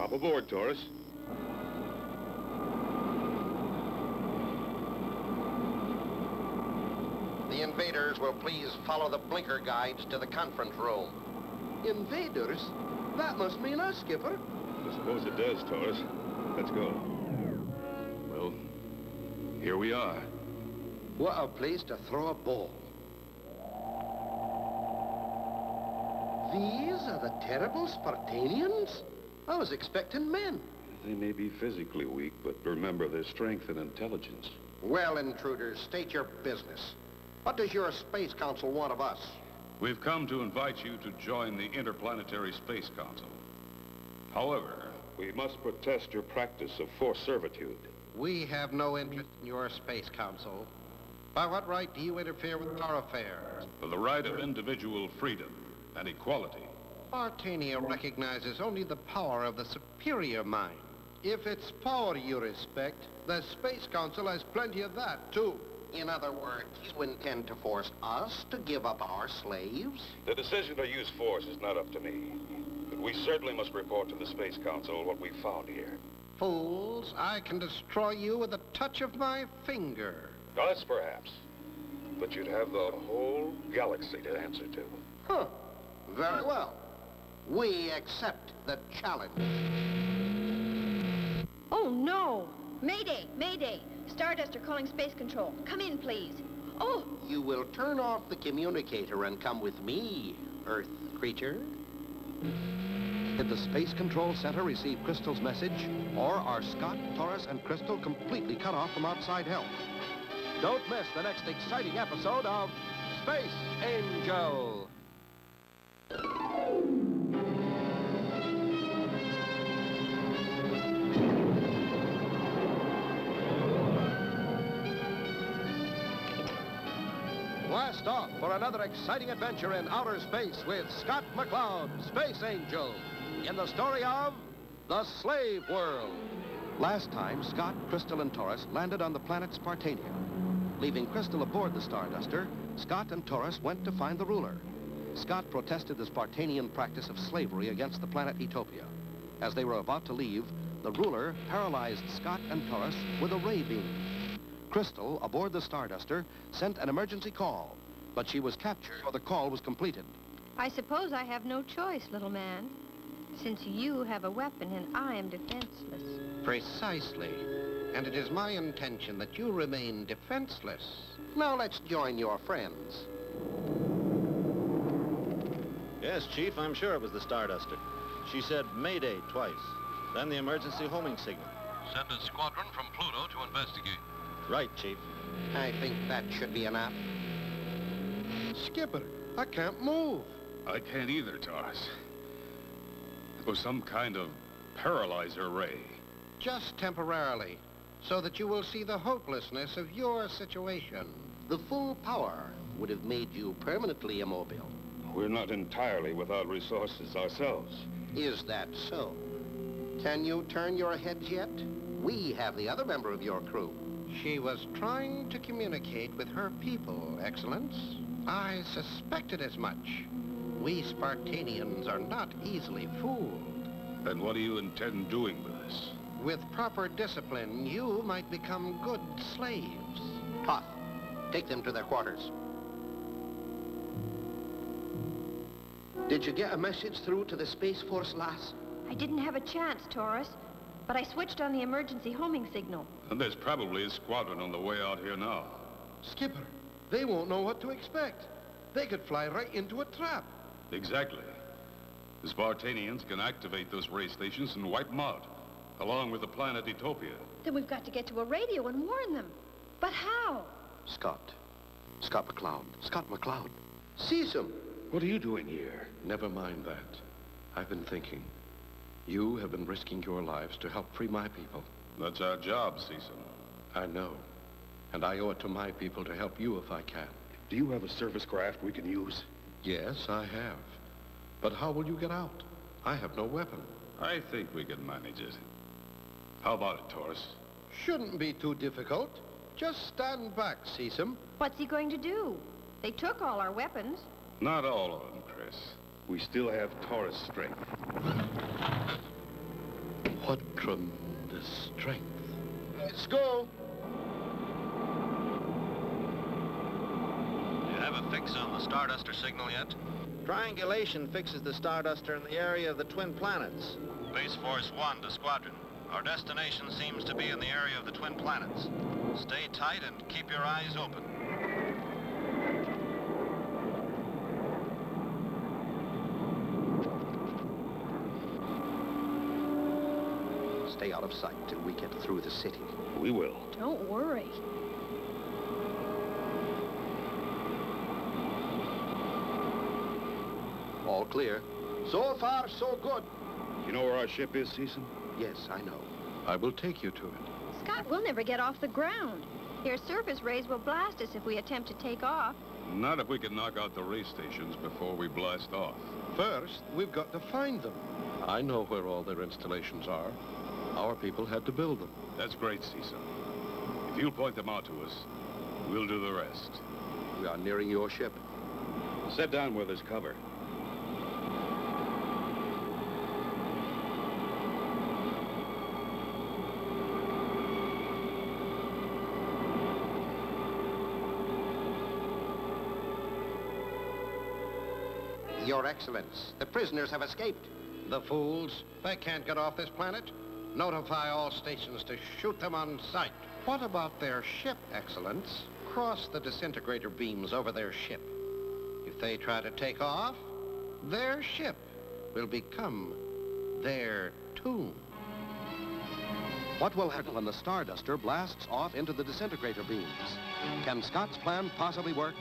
Hop aboard, Taurus. The invaders will please follow the blinker guides to the conference room. Invaders? That must mean us, Skipper. I suppose it does, Taurus. Let's go. Well, here we are. What a place to throw a ball. These are the terrible Spartanians? I was expecting men. They may be physically weak, but remember their strength and intelligence. Well, intruders, state your business. What does your Space Council want of us? We've come to invite you to join the Interplanetary Space Council. However, we must protest your practice of forced servitude. We have no interest in your Space Council. By what right do you interfere with our affairs? for the right of individual freedom and equality. Spartania recognizes only the power of the superior mind. If it's power you respect, the Space Council has plenty of that, too. In other words, you intend to force us to give up our slaves? The decision to use force is not up to me, but we certainly must report to the Space Council what we found here. Fools, I can destroy you with a touch of my finger. Us, perhaps, but you'd have the whole galaxy to answer to. Huh. Very well. We accept the challenge. Oh, no. Mayday, Mayday. Starduster calling space control. Come in, please. Oh! You will turn off the communicator and come with me, Earth creature. Did the Space Control Center receive Crystal's message, or are Scott, Taurus, and Crystal completely cut off from outside help? Don't miss the next exciting episode of Space Angel. Blast off for another exciting adventure in outer space with Scott McCloud, Space Angel, in the story of The Slave World. Last time, Scott, Crystal, and Taurus landed on the planet Spartania. Leaving Crystal aboard the Starduster, Scott and Taurus went to find the ruler. Scott protested the Spartanian practice of slavery against the planet Utopia. As they were about to leave, the ruler paralyzed Scott and Taurus with a ray beam. Crystal, aboard the Starduster, sent an emergency call, but she was captured before the call was completed. I suppose I have no choice, little man, since you have a weapon and I am defenseless. Precisely. And it is my intention that you remain defenseless. Now let's join your friends. Yes, Chief, I'm sure it was the Starduster. She said Mayday twice, then the emergency homing signal. Send a squadron from Pluto to investigate. Right, Chief. I think that should be enough. Skipper, I can't move. I can't either, Taurus. It was some kind of paralyzer ray. Just temporarily, so that you will see the hopelessness of your situation. The full power would have made you permanently immobile. We're not entirely without resources ourselves. Is that so? Can you turn your heads yet? We have the other member of your crew. She was trying to communicate with her people, Excellence. I suspected as much. We Spartanians are not easily fooled. Then what do you intend doing with this? With proper discipline, you might become good slaves. Toth, take them to their quarters. Did you get a message through to the Space Force, lass? I didn't have a chance, Taurus, but I switched on the emergency homing signal. And there's probably a squadron on the way out here now. Skipper, they won't know what to expect. They could fly right into a trap. Exactly. The Spartanians can activate those ray stations and wipe them out, along with the planet Utopia. Then we've got to get to a radio and warn them. But how? Scott McCloud. Scott McCloud. Seize them. What are you doing here? Never mind that. I've been thinking. You have been risking your lives to help free my people. That's our job, Cecil. I know. And I owe it to my people to help you if I can. Do you have a service craft we can use? Yes, I have. But how will you get out? I have no weapon. I think we can manage it. How about it, Taurus? Shouldn't be too difficult. Just stand back, Cecil. What's he going to do? They took all our weapons. Not all of them, Chris. We still have Taurus strength. What tremendous strength. Let's go. Do you have a fix on the Starduster signal yet? Triangulation fixes the Starduster in the area of the twin planets. Space Force 1 to Squadron. Our destination seems to be in the area of the twin planets. Stay tight and keep your eyes open. Stay out of sight till we get through the city. We will. Don't worry. All clear. So far, so good. You know where our ship is, Season? Yes, I know. I will take you to it. Scott, we'll never get off the ground. Your surface rays will blast us if we attempt to take off. Not if we can knock out the ray stations before we blast off. First, we've got to find them. I know where all their installations are. Our people had to build them. That's great, Cecil. If you'll point them out to us, we'll do the rest. We are nearing your ship. Set down where there's cover. Your Excellence, the prisoners have escaped. The fools. They can't get off this planet. Notify all stations to shoot them on sight. What about their ship, Excellence? Cross the disintegrator beams over their ship. If they try to take off, their ship will become their tomb. What will happen when the Starduster blasts off into the disintegrator beams? Can Scott's plan possibly work?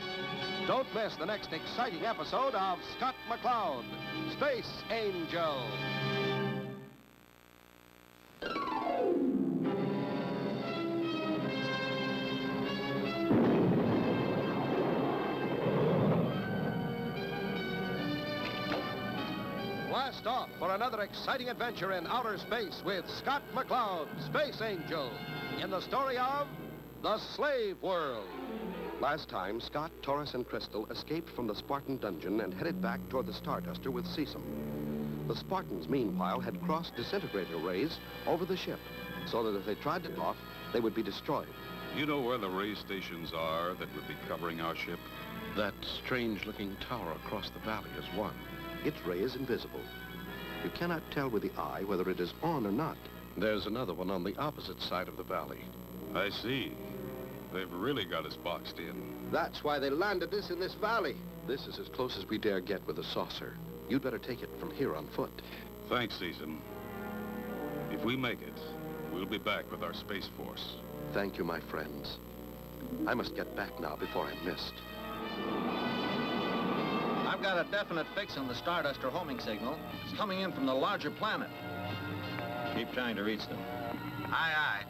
Don't miss the next exciting episode of Scott McCloud, Space Angel. Blast off for another exciting adventure in outer space with Scott McCloud, Space Angel, in the story of The Slave World. Last time, Scott, Taurus, and Crystal escaped from the Spartan dungeon and headed back toward the Starduster with Cecil. The Spartans, meanwhile, had crossed disintegrator rays over the ship, so that if they tried to get off, they would be destroyed. You know where the ray stations are that would be covering our ship? That strange-looking tower across the valley is one. Its ray is invisible. You cannot tell with the eye whether it is on or not. There's another one on the opposite side of the valley. I see. They've really got us boxed in. That's why they landed us in this valley. This is as close as we dare get with a saucer. You'd better take it from here on foot. Thanks, Season. If we make it, we'll be back with our Space Force. Thank you, my friends. I must get back now before I'm missed. I've got a definite fix on the Starduster homing signal. It's coming in from the larger planet. Keep trying to reach them. Aye, aye.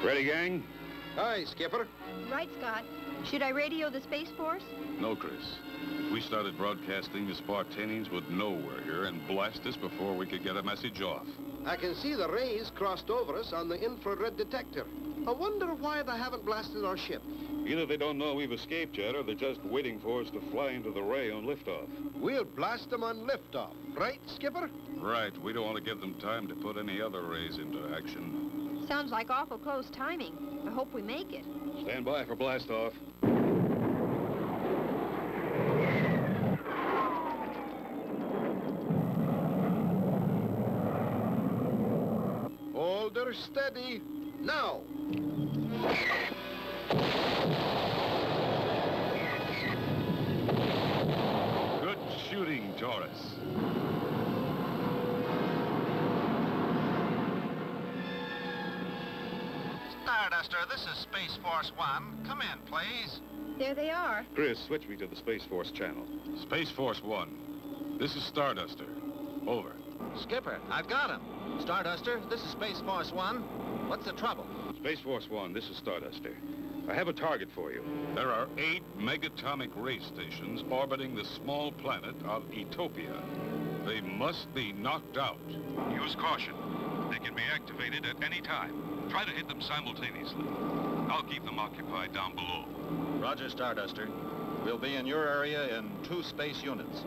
Ready, gang? Aye, Skipper. Right, Scott. Should I radio the Space Force? No, Chris. If we started broadcasting, the Spartanians would know we're here and blast us before we could get a message off. I can see the rays crossed over us on the infrared detector. I wonder why they haven't blasted our ship. Either they don't know we've escaped yet, or they're just waiting for us to fly into the ray on liftoff. We'll blast them on liftoff, right, Skipper? Right. We don't want to give them time to put any other rays into action. Sounds like awful close timing. I hope we make it. Stand by for blastoff. Hold her steady. Now. Good shooting, Taurus. Starduster, this is Space Force 1. Come in, please. There they are. Chris, switch me to the Space Force channel. Space Force 1. This is Starduster. Over. Skipper, I've got him. Starduster, this is Space Force 1. What's the trouble? Space Force 1, this is Starduster. I have a target for you. There are 8 megatomic ray stations orbiting the small planet of Etopia. They must be knocked out. Use caution. They can be activated at any time. Try to hit them simultaneously. I'll keep them occupied down below. Roger, Starduster. We'll be in your area in 2 space units.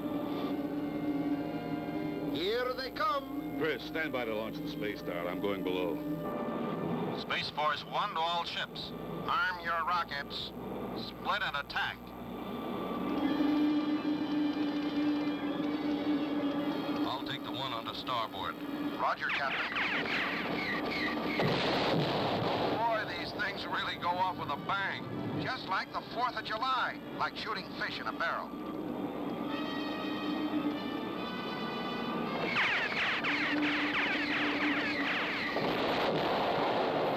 Here they come. Chris, stand by to launch the Space Star. I'm going below. Space Force 1 to all ships. Arm your rockets. Split and attack. I'll take the one onto starboard. Roger, Captain. Boy, these things really go off with a bang. Just like the 4th of July. Like shooting fish in a barrel.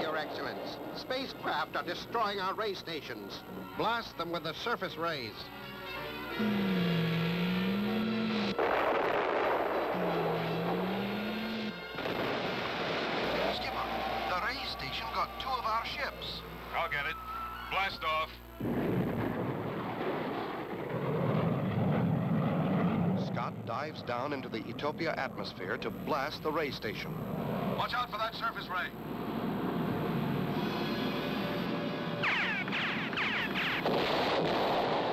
Your Excellence, spacecraft are destroying our ray stations. Blast them with the surface rays. Skipper, the ray station got 2 of our ships. I'll get it. Blast off. Scott dives down into the Utopia atmosphere to blast the ray station. Watch out for that surface ray.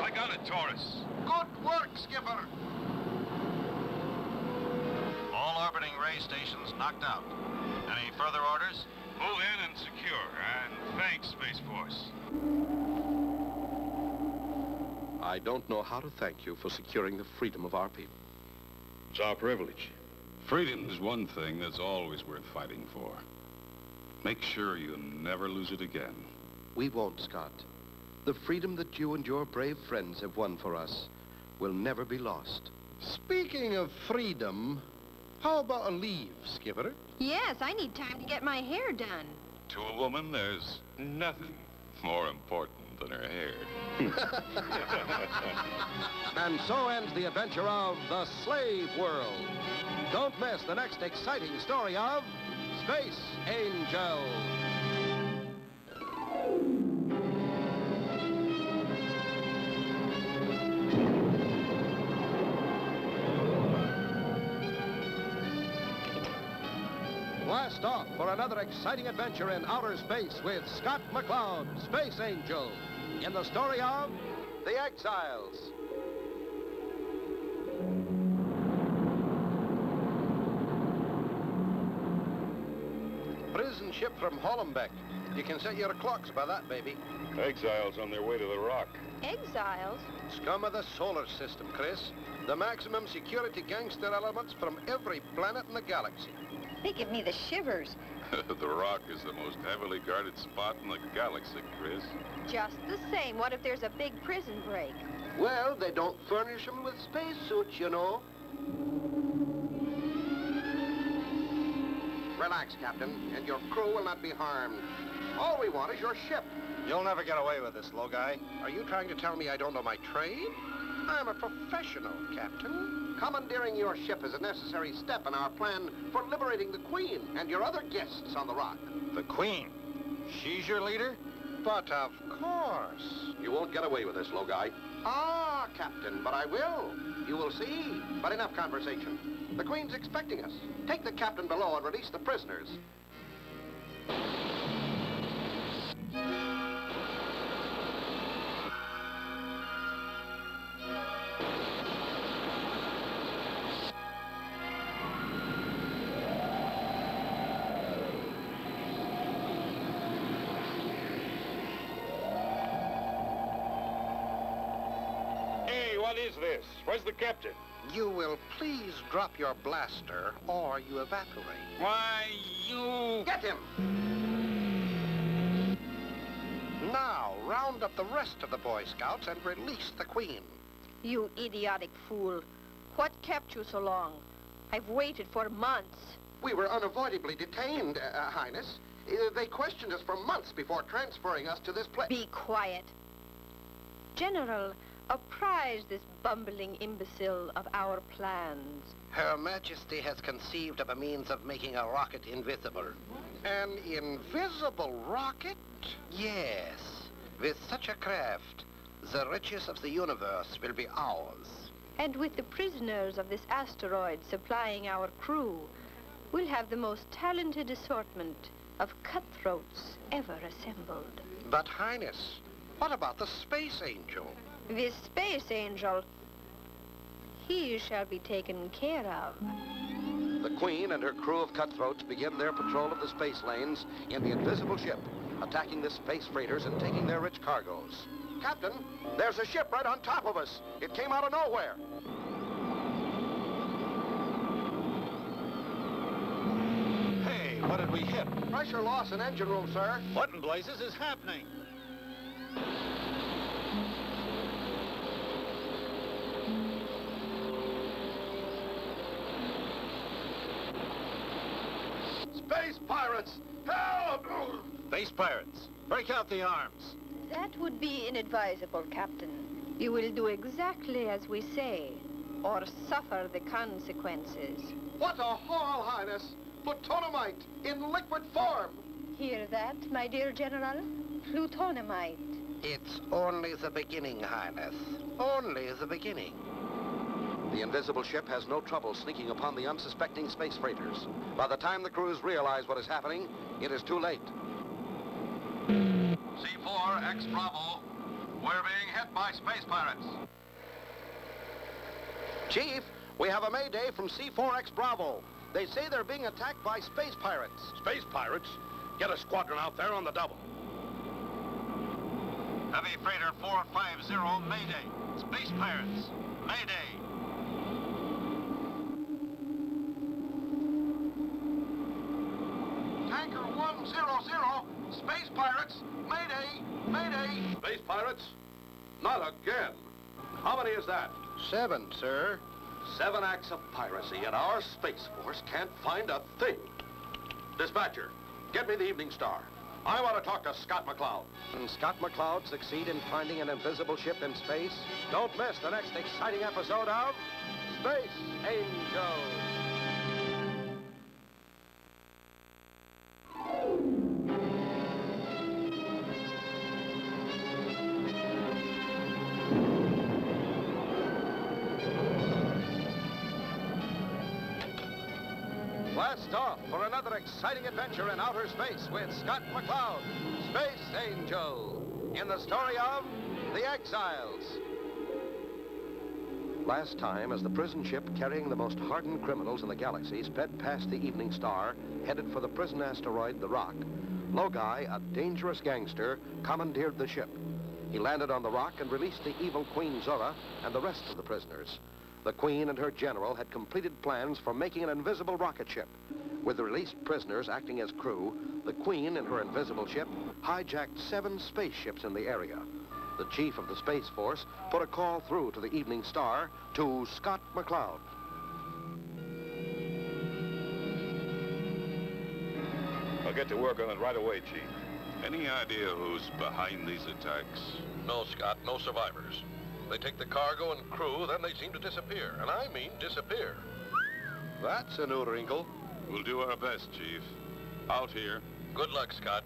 I got it, Taurus. Good work, Skipper. All orbiting ray stations knocked out. Any further orders? Move in and secure. And thanks, Space Force. I don't know how to thank you for securing the freedom of our people. It's our privilege. Freedom is one thing that's always worth fighting for. Make sure you never lose it again. We won't, Scott. The freedom that you and your brave friends have won for us will never be lost. Speaking of freedom, how about a leave, Skipper? Yes, I need time to get my hair done. To a woman, there's nothing more important than her hair. And so ends the adventure of the Slave World. Don't miss the next exciting story of Space Angel. Blast off for another exciting adventure in outer space with Scott McCloud, Space Angel, in the story of The Exiles. Prison ship from Hollenbeck. You can set your clocks by that, baby. Exiles on their way to the rock. Exiles? Scum of the solar system, Chris. The maximum security gangster elements from every planet in the galaxy. They give me the shivers. The rock is the most heavily guarded spot in the galaxy, Chris. Just the same, what if there's a big prison break? Well, they don't furnish them with spacesuits, you know. Relax, Captain, and your crew will not be harmed. All we want is your ship. You'll never get away with this, low guy. Are you trying to tell me I don't know my trade? I'm a professional, Captain. Commandeering your ship is a necessary step in our plan for liberating the Queen and your other guests on the rock. The Queen? She's your leader? But of course. You won't get away with this, low guy. Ah, Captain, but I will. You will see. But enough conversation. The Queen's expecting us. Take the captain below and release the prisoners. Hey, what is this? Where's the captain? You will please drop your blaster or you evaporate. Why, you... Get him! Now, round up the rest of the Boy Scouts and release the Queen. You idiotic fool. What kept you so long? I've waited for months. We were unavoidably detained, Highness. They questioned us for months before transferring us to this place. Be quiet. General, apprise this bumbling imbecile of our plans. Her Majesty has conceived of a means of making a rocket invisible. An invisible rocket? Yes. With such a craft, the riches of the universe will be ours. And with the prisoners of this asteroid supplying our crew, we'll have the most talented assortment of cutthroats ever assembled. But, Highness, what about the Space Angel? This Space Angel, he shall be taken care of. The Queen and her crew of cutthroats begin their patrol of the space lanes in the invisible ship, attacking the space freighters and taking their rich cargoes. Captain, there's a ship right on top of us. It came out of nowhere. Hey, what did we hit? Pressure loss in engine room, sir. What in blazes is happening? Space pirates! Help! Space pirates, break out the arms. That would be inadvisable, Captain. You will do exactly as we say, or suffer the consequences. What a haul, Highness! Plutonomite in liquid form! Hear that, my dear General? Plutonomite. It's only the beginning, Highness. Only the beginning. The invisible ship has no trouble sneaking upon the unsuspecting space freighters. By the time the crews realize what is happening, it is too late. C4, X Bravo. We're being hit by space pirates. Chief, we have a mayday from C4X Bravo. They say they're being attacked by space pirates. Space pirates? Get a squadron out there on the double. Heavy freighter 450, Mayday. Space pirates, Mayday. Tanker 100, space pirates, Mayday, Mayday. Space pirates? Not again. How many is that? 7, sir. 7 acts of piracy, and our Space Force can't find a thing. Dispatcher, get me the Evening Star. I want to talk to Scott McCloud. Can Scott McCloud succeed in finding an invisible ship in space? Don't miss the next exciting episode of Space Angels. Blast off for another exciting adventure in outer space with Scott McCloud, Space Angel, in the story of The Exiles. Last time, as the prison ship carrying the most hardened criminals in the galaxy sped past the Evening Star, headed for the prison asteroid, the Rock, Logai, a dangerous gangster, commandeered the ship. He landed on the Rock and released the evil Queen Zora and the rest of the prisoners. The Queen and her general had completed plans for making an invisible rocket ship. With the released prisoners acting as crew, the Queen and her invisible ship hijacked 7 spaceships in the area. The chief of the Space Force put a call through to the Evening Star to Scott McCloud. I'll get to work on it right away, Chief. Any idea who's behind these attacks? No, Scott, no survivors. They take the cargo and crew, then they seem to disappear. And I mean disappear. That's a new wrinkle. We'll do our best, Chief. Out here. Good luck, Scott.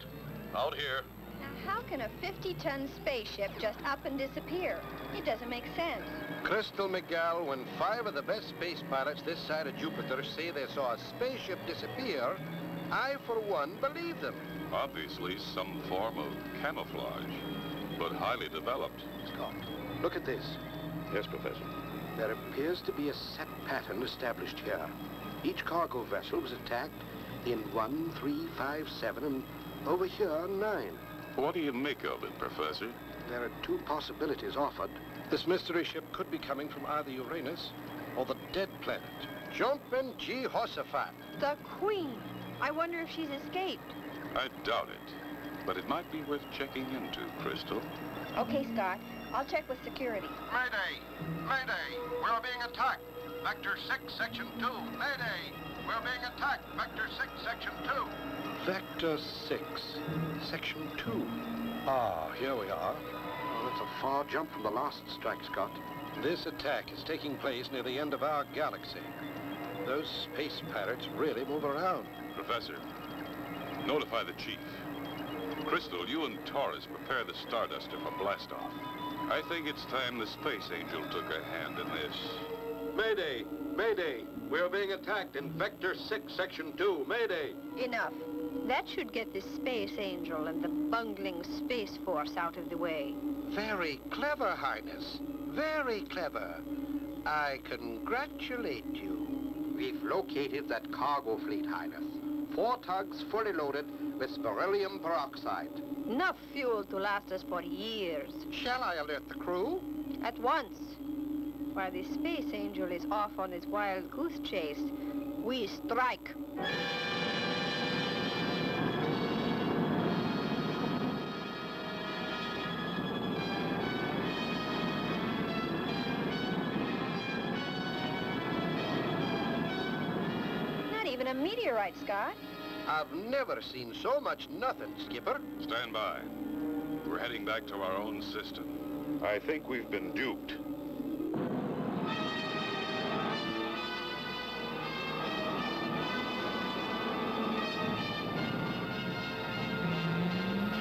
Out here. Now, how can a 50-ton spaceship just up and disappear? It doesn't make sense. Crystal Miguel, when 5 of the best space pilots this side of Jupiter say they saw a spaceship disappear, I, for one, believe them. Obviously, some form of camouflage, but highly developed. Scott, look at this. Yes, Professor. There appears to be a set pattern established here. Each cargo vessel was attacked in 1, 3, 5, 7, and over here, 9. What do you make of it, Professor? There are 2 possibilities offered. This mystery ship could be coming from either Uranus or the dead planet. Jumpin' Jehoshaphat. The Queen. I wonder if she's escaped. I doubt it, but it might be worth checking into, Crystal. Okay, Scott. I'll check with security. Mayday! Mayday! We're being attacked! Vector 6, Section 2. Mayday! We're being attacked! Vector 6, Section 2. Vector 6, Section 2. Ah, here we are. Oh, that's a far jump from the last strike, Scott. This attack is taking place near the end of our galaxy. Those space pirates really move around. Professor, notify the Chief. Crystal, you and Taurus prepare the Starduster for blastoff. I think it's time the Space Angel took a hand in this. Mayday! Mayday! We are being attacked in Vector 6, Section 2. Mayday! Enough. That should get the Space Angel and the bungling Space Force out of the way. Very clever, Highness. Very clever. I congratulate you. We've located that cargo fleet, Highness. 4 tugs fully loaded with beryllium peroxide. Enough fuel to last us for years. Shall I alert the crew? At once. While the Space Angel is off on his wild goose chase, we strike. Not even a meteorite, Scott. I've never seen so much nothing, Skipper. Stand by. We're heading back to our own system. I think we've been duped.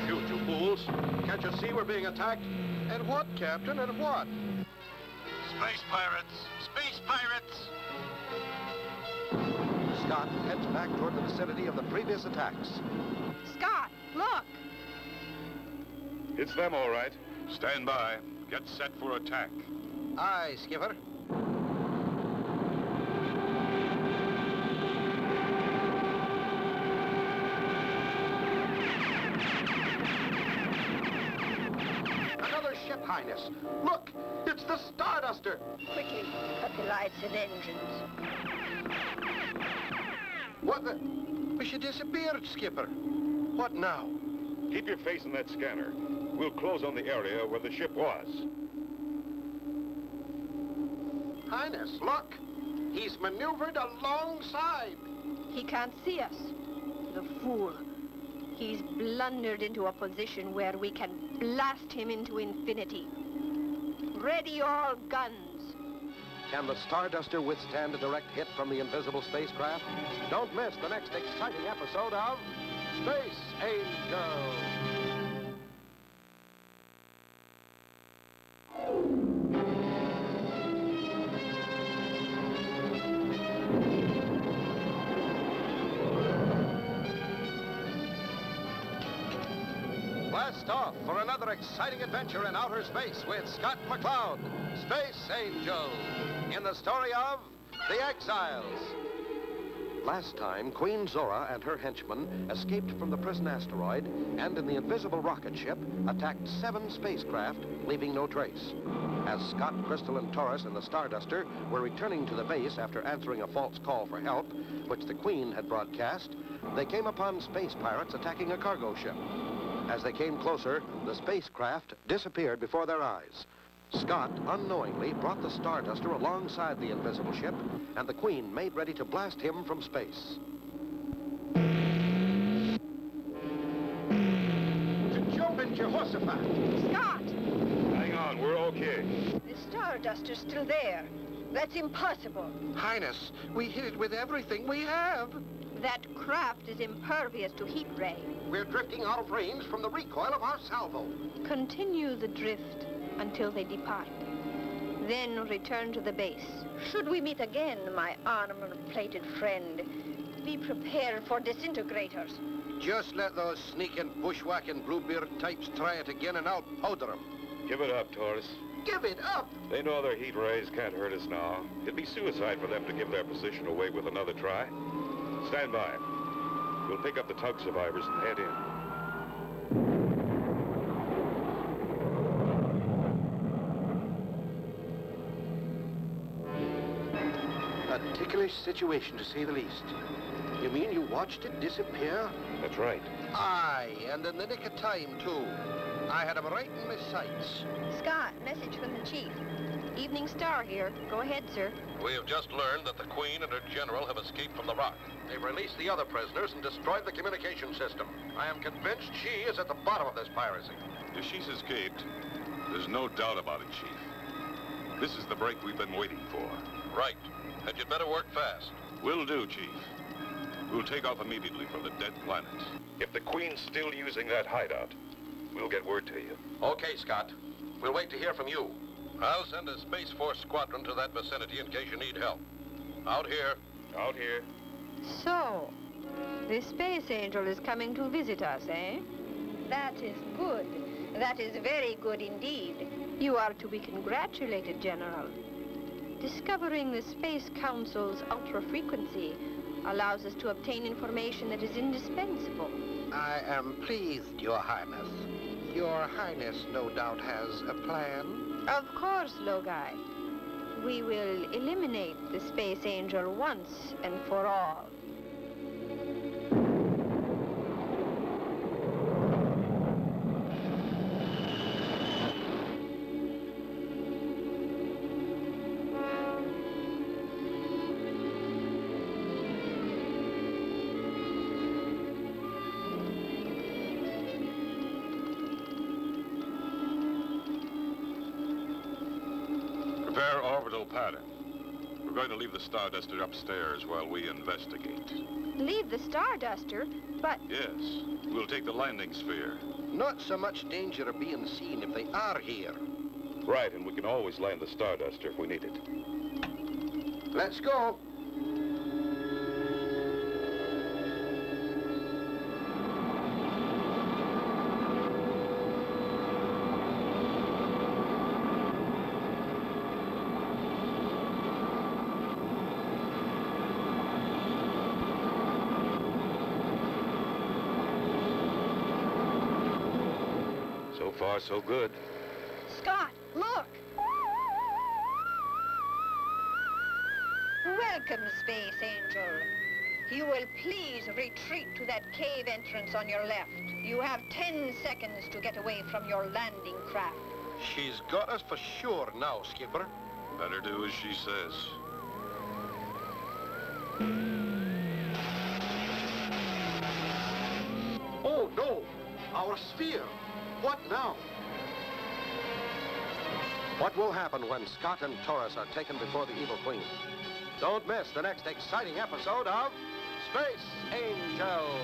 Shoot, you fools. Can't you see we're being attacked? And what, Captain, and what? Space pirates! Space pirates! Scott heads back toward the vicinity of the previous attacks. Scott, look! It's them, all right. Stand by. Get set for attack. Aye, Skipper. Another ship, Highness. Look, it's the Starduster. Quickly, cut the lights and engines. What the? She disappeared, Skipper. What now? Keep your face in that scanner. We'll close on the area where the ship was. Highness, look. He's maneuvered alongside. He can't see us. The fool. He's blundered into a position where we can blast him into infinity. Ready all guns. Can the Starduster withstand a direct hit from the invisible spacecraft? Don't miss the next exciting episode of Space Angel. Blast off for another exciting adventure in outer space with Scott McCloud, Space Angel, in the story of The Exiles. Last time, Queen Zora and her henchmen escaped from the prison asteroid and in the invisible rocket ship attacked 7 spacecraft, leaving no trace. As Scott, Crystal, and Taurus and the Starduster were returning to the base after answering a false call for help, which the Queen had broadcast, they came upon space pirates attacking a cargo ship. As they came closer, the spacecraft disappeared before their eyes. Scott unknowingly brought the Starduster alongside the invisible ship, and the Queen made ready to blast him from space. To jump in Jehoshaphat. Scott! Hang on, we're okay. The Starduster's still there. That's impossible. Highness, we hit it with everything we have. That craft is impervious to heat ray. We're drifting out of range from the recoil of our salvo. Continue the drift until they depart. Then return to the base. Should we meet again, my armor-plated friend, be prepared for disintegrators. Just let those sneaking bushwhacking Bluebeard types try it again and I'll powder them. Give it up, Taurus. Give it up! They know their heat rays can't hurt us now. It'd be suicide for them to give their position away with another try. Stand by. We'll pick up the tug survivors and head in. A ticklish situation, to say the least. You mean you watched it disappear? That's right. Aye, and in the nick of time, too. I had him right in my sights. Scott, message from the chief. Evening Star here. Go ahead, sir. We have just learned that the Queen and her general have escaped from the rock. They've released the other prisoners and destroyed the communication system. I am convinced she is at the bottom of this piracy. If she's escaped, there's no doubt about it, Chief. This is the break we've been waiting for. Right. And you'd better work fast. Will do, Chief. We'll take off immediately from the dead planet. If the Queen's still using that hideout, we'll get word to you. Okay, Scott. We'll wait to hear from you. I'll send a Space Force squadron to that vicinity in case you need help. Out here. Out here. So, the Space Angel is coming to visit us, eh? That is good. That is very good indeed. You are to be congratulated, General. Discovering the Space Council's ultra-frequency allows us to obtain information that is indispensable. I am pleased, Your Highness. Your Highness no doubt has a plan. Of course, Logai. We will eliminate the Space Angel once and for all. Prepare orbital pattern. We're going to leave the Starduster upstairs while we investigate. Leave the Starduster, but... Yes, we'll take the landing sphere. Not so much danger of being seen if they are here. Right, and we can always land the Starduster if we need it. Let's go. So far, so good. Scott, look! Welcome, Space Angel. You will please retreat to that cave entrance on your left. You have 10 seconds to get away from your landing craft. She's got us for sure now, Skipper. Better do as she says. Oh, no! Our sphere! What now? What will happen when Scott and Taurus are taken before the Evil Queen? Don't miss the next exciting episode of Space Angel!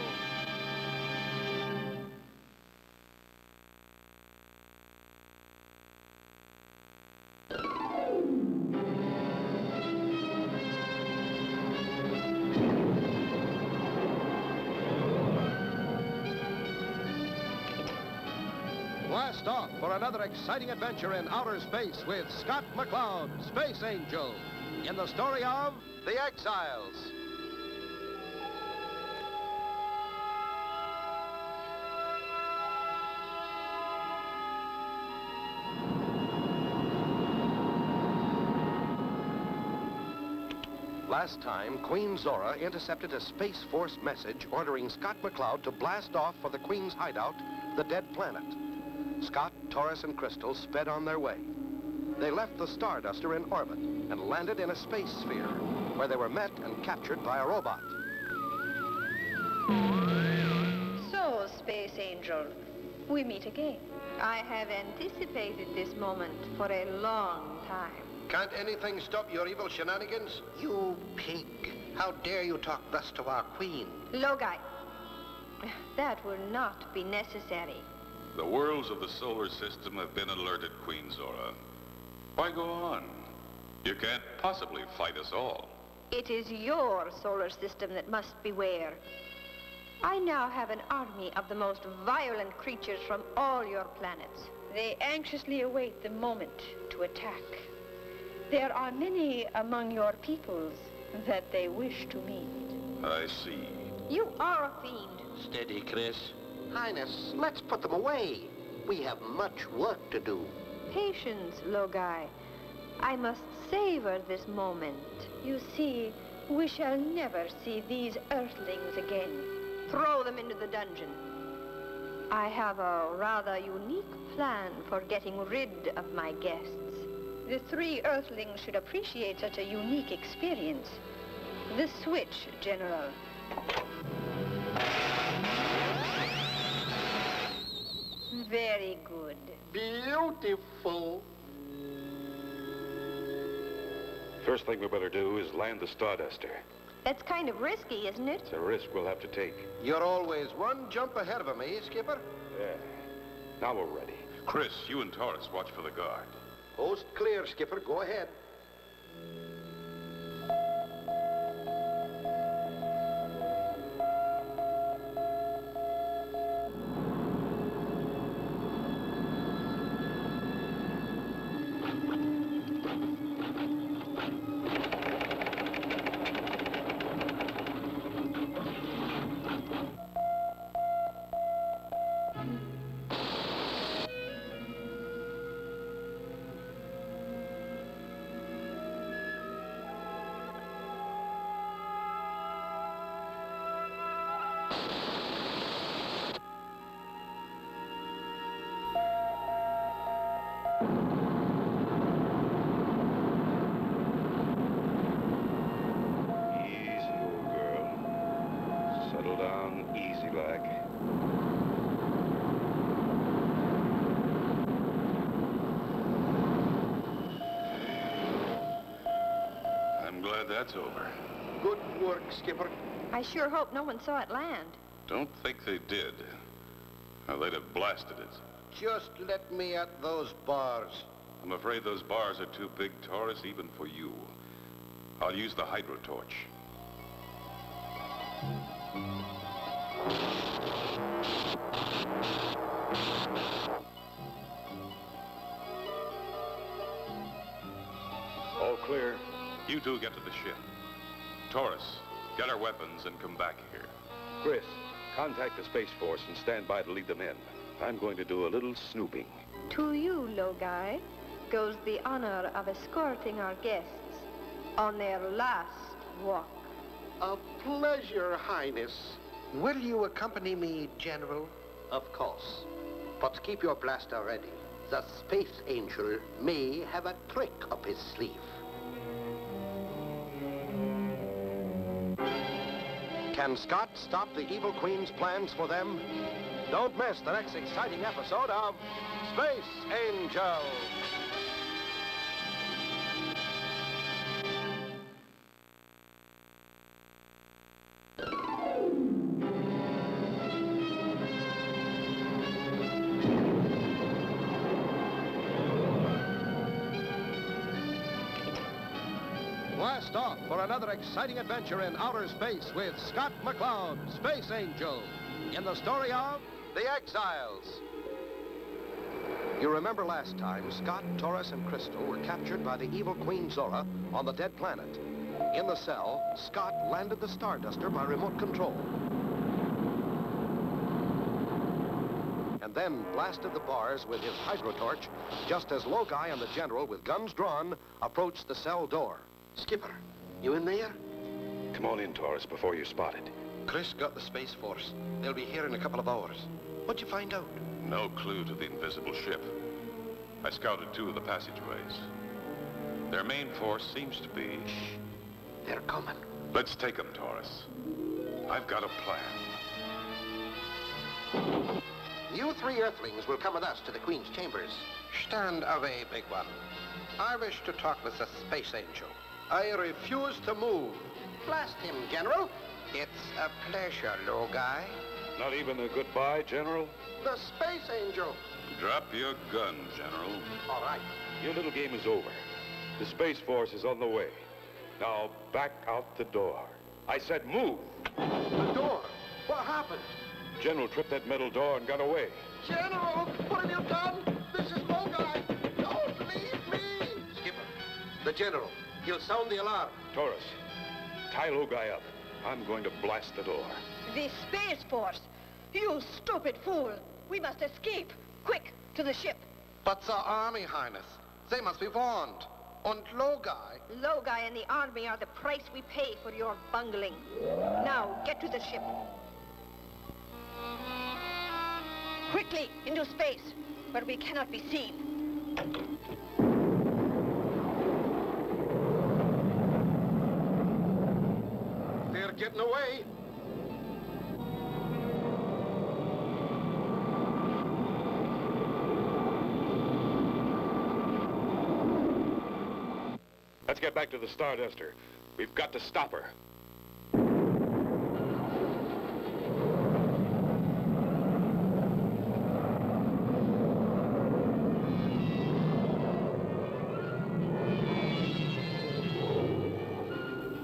Blast off for another exciting adventure in outer space with Scott McCloud, Space Angel, in the story of The Exiles. Last time, Queen Zora intercepted a Space Force message ordering Scott McCloud to blast off for the Queen's hideout, the Dead Planet. Scott, Taurus, and Crystal sped on their way. They left the Starduster in orbit and landed in a space sphere, where they were met and captured by a robot. So, Space Angel, we meet again. I have anticipated this moment for a long time. Can't anything stop your evil shenanigans? You pig! How dare you talk thus to our queen? Logai, that will not be necessary. The worlds of the solar system have been alerted, Queen Zora. Why go on? You can't possibly fight us all. It is your solar system that must beware. I now have an army of the most violent creatures from all your planets. They anxiously await the moment to attack. There are many among your peoples that they wish to meet. I see. You are a fiend. Steady, Chris. Highness, let's put them away. We have much work to do. Patience, Logai. I must savor this moment. You see, we shall never see these Earthlings again. Throw them into the dungeon. I have a rather unique plan for getting rid of my guests. The 3 Earthlings should appreciate such a unique experience. The switch, General. Very good. Beautiful. First thing we better do is land the Starduster. That's kind of risky, isn't it? It's a risk we'll have to take. You're always one jump ahead of me, Skipper. Yeah. Now we're ready. Chris, you and Taurus watch for the guard. Coast clear, Skipper. Go ahead. Easy, like. I'm glad that's over. Good work, Skipper. I sure hope no one saw it land. Don't think they did. Or they'd have blasted it. Just let me at those bars. I'm afraid those bars are too big, Taurus, even for you. I'll use the hydrotorch. All clear. You two get to the ship. Taurus, get our weapons and come back here. Chris, contact the Space Force and stand by to lead them in. I'm going to do a little snooping. To you, Logai, goes the honor of escorting our guests on their last walk. A pleasure, Highness. Will you accompany me, General? Of course. But keep your blaster ready. The Space Angel may have a trick up his sleeve. Can Scott stop the Evil Queen's plans for them? Don't miss the next exciting episode of Space Angel. Blast off for another exciting adventure in outer space with Scott McCloud, Space Angel, in the story of The Exiles. You remember last time, Scott, Taurus, and Crystal were captured by the evil Queen Zora on the dead planet. In the cell, Scott landed the Starduster by remote control. And then blasted the bars with his hydrotorch, just as Logai and the General, with guns drawn, approached the cell door. Skipper, you in there? Come on in, Taurus, before you're spotted. Chris got the Space Force. They'll be here in a couple of hours. What'd you find out? No clue to the invisible ship. I scouted 2 of the passageways. Their main force seems to be... Shh. They're coming. Let's take them, Taurus. I've got a plan. You 3 Earthlings will come with us to the Queen's chambers. Stand away, big one. I wish to talk with the Space Angel. I refuse to move. Blast him, General. It's a pleasure, Logai. Not even a goodbye, General? The Space Angel. Drop your gun, General. All right. Your little game is over. The Space Force is on the way. Now, back out the door. I said move. The door? What happened? General tripped that metal door and got away. General, what have you done? This is Logai. Don't leave me. Skipper, the General. He'll sound the alarm. Taurus, tie Logai up. I'm going to blast the door. The Space Force! You stupid fool! We must escape! Quick, to the ship! But the army, Highness. They must be warned. And Logai... Logai and the army are the price we pay for your bungling. Now, get to the ship. Quickly, into space, where we cannot be seen. They're getting away. Let's get back to the Starduster. We've got to stop her.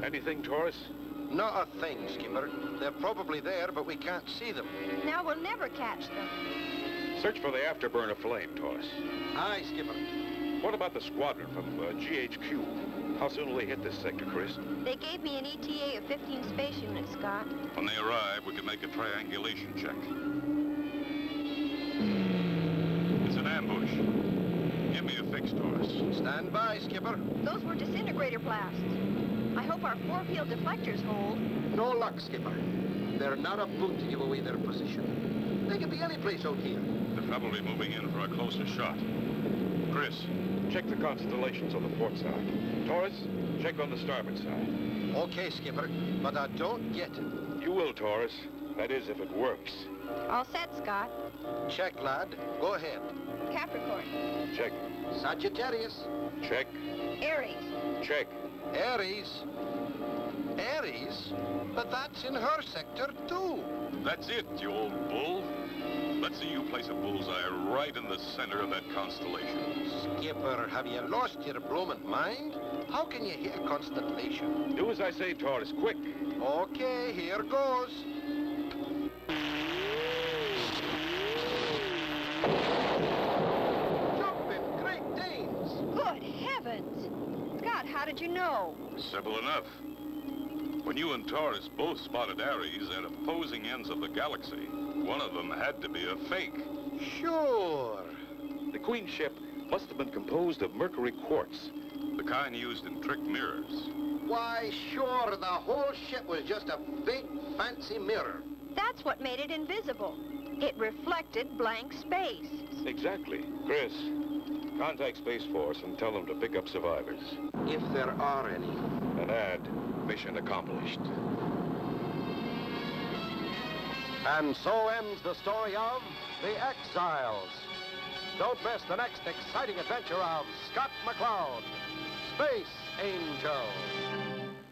Anything, Taurus? Not a thing, Skipper. They're probably there, but we can't see them. Now we'll never catch them. Search for the afterburner flame, Taurus. Aye, Skipper. What about the squadron from GHQ? How soon will they hit this sector, Chris? They gave me an ETA of 15 space units, Scott. When they arrive, we can make a triangulation check. It's an ambush. Give me a fix, Taurus. Stand by, Skipper. Those were disintegrator blasts. I hope our four-field deflectors hold. No luck, Skipper. They're not a boot to give away their position. They could be any place out here. They're probably moving in for a closer shot. Chris, check the constellations on the port side. Taurus, check on the starboard side. Okay, Skipper, but I don't get it. You will, Taurus. That is, if it works. All set, Scott. Check, lad. Go ahead. Capricorn. Check. Sagittarius. Check. Aries. Check. Aries. Aries? But that's in her sector, too. That's it, you old bull. Let's see you place a bullseye right in the center of that constellation. Skipper, have you lost your bloomin' mind? How can you hear constellation? Do as I say, Taurus, quick. Okay, here goes. Jumping Great Danes! Good heavens! Scott, how did you know? Simple enough. When you and Taurus both spotted Ares at opposing ends of the galaxy, one of them had to be a fake. Sure. The Queen ship must have been composed of mercury quartz. The kind used in trick mirrors. Why, sure, the whole ship was just a big, fancy mirror. That's what made it invisible. It reflected blank space. Exactly. Chris, contact Space Force and tell them to pick up survivors. If there are any. And add, mission accomplished. And so ends the story of The Exiles. Don't miss the next exciting adventure of Scott McCloud, Space Angel.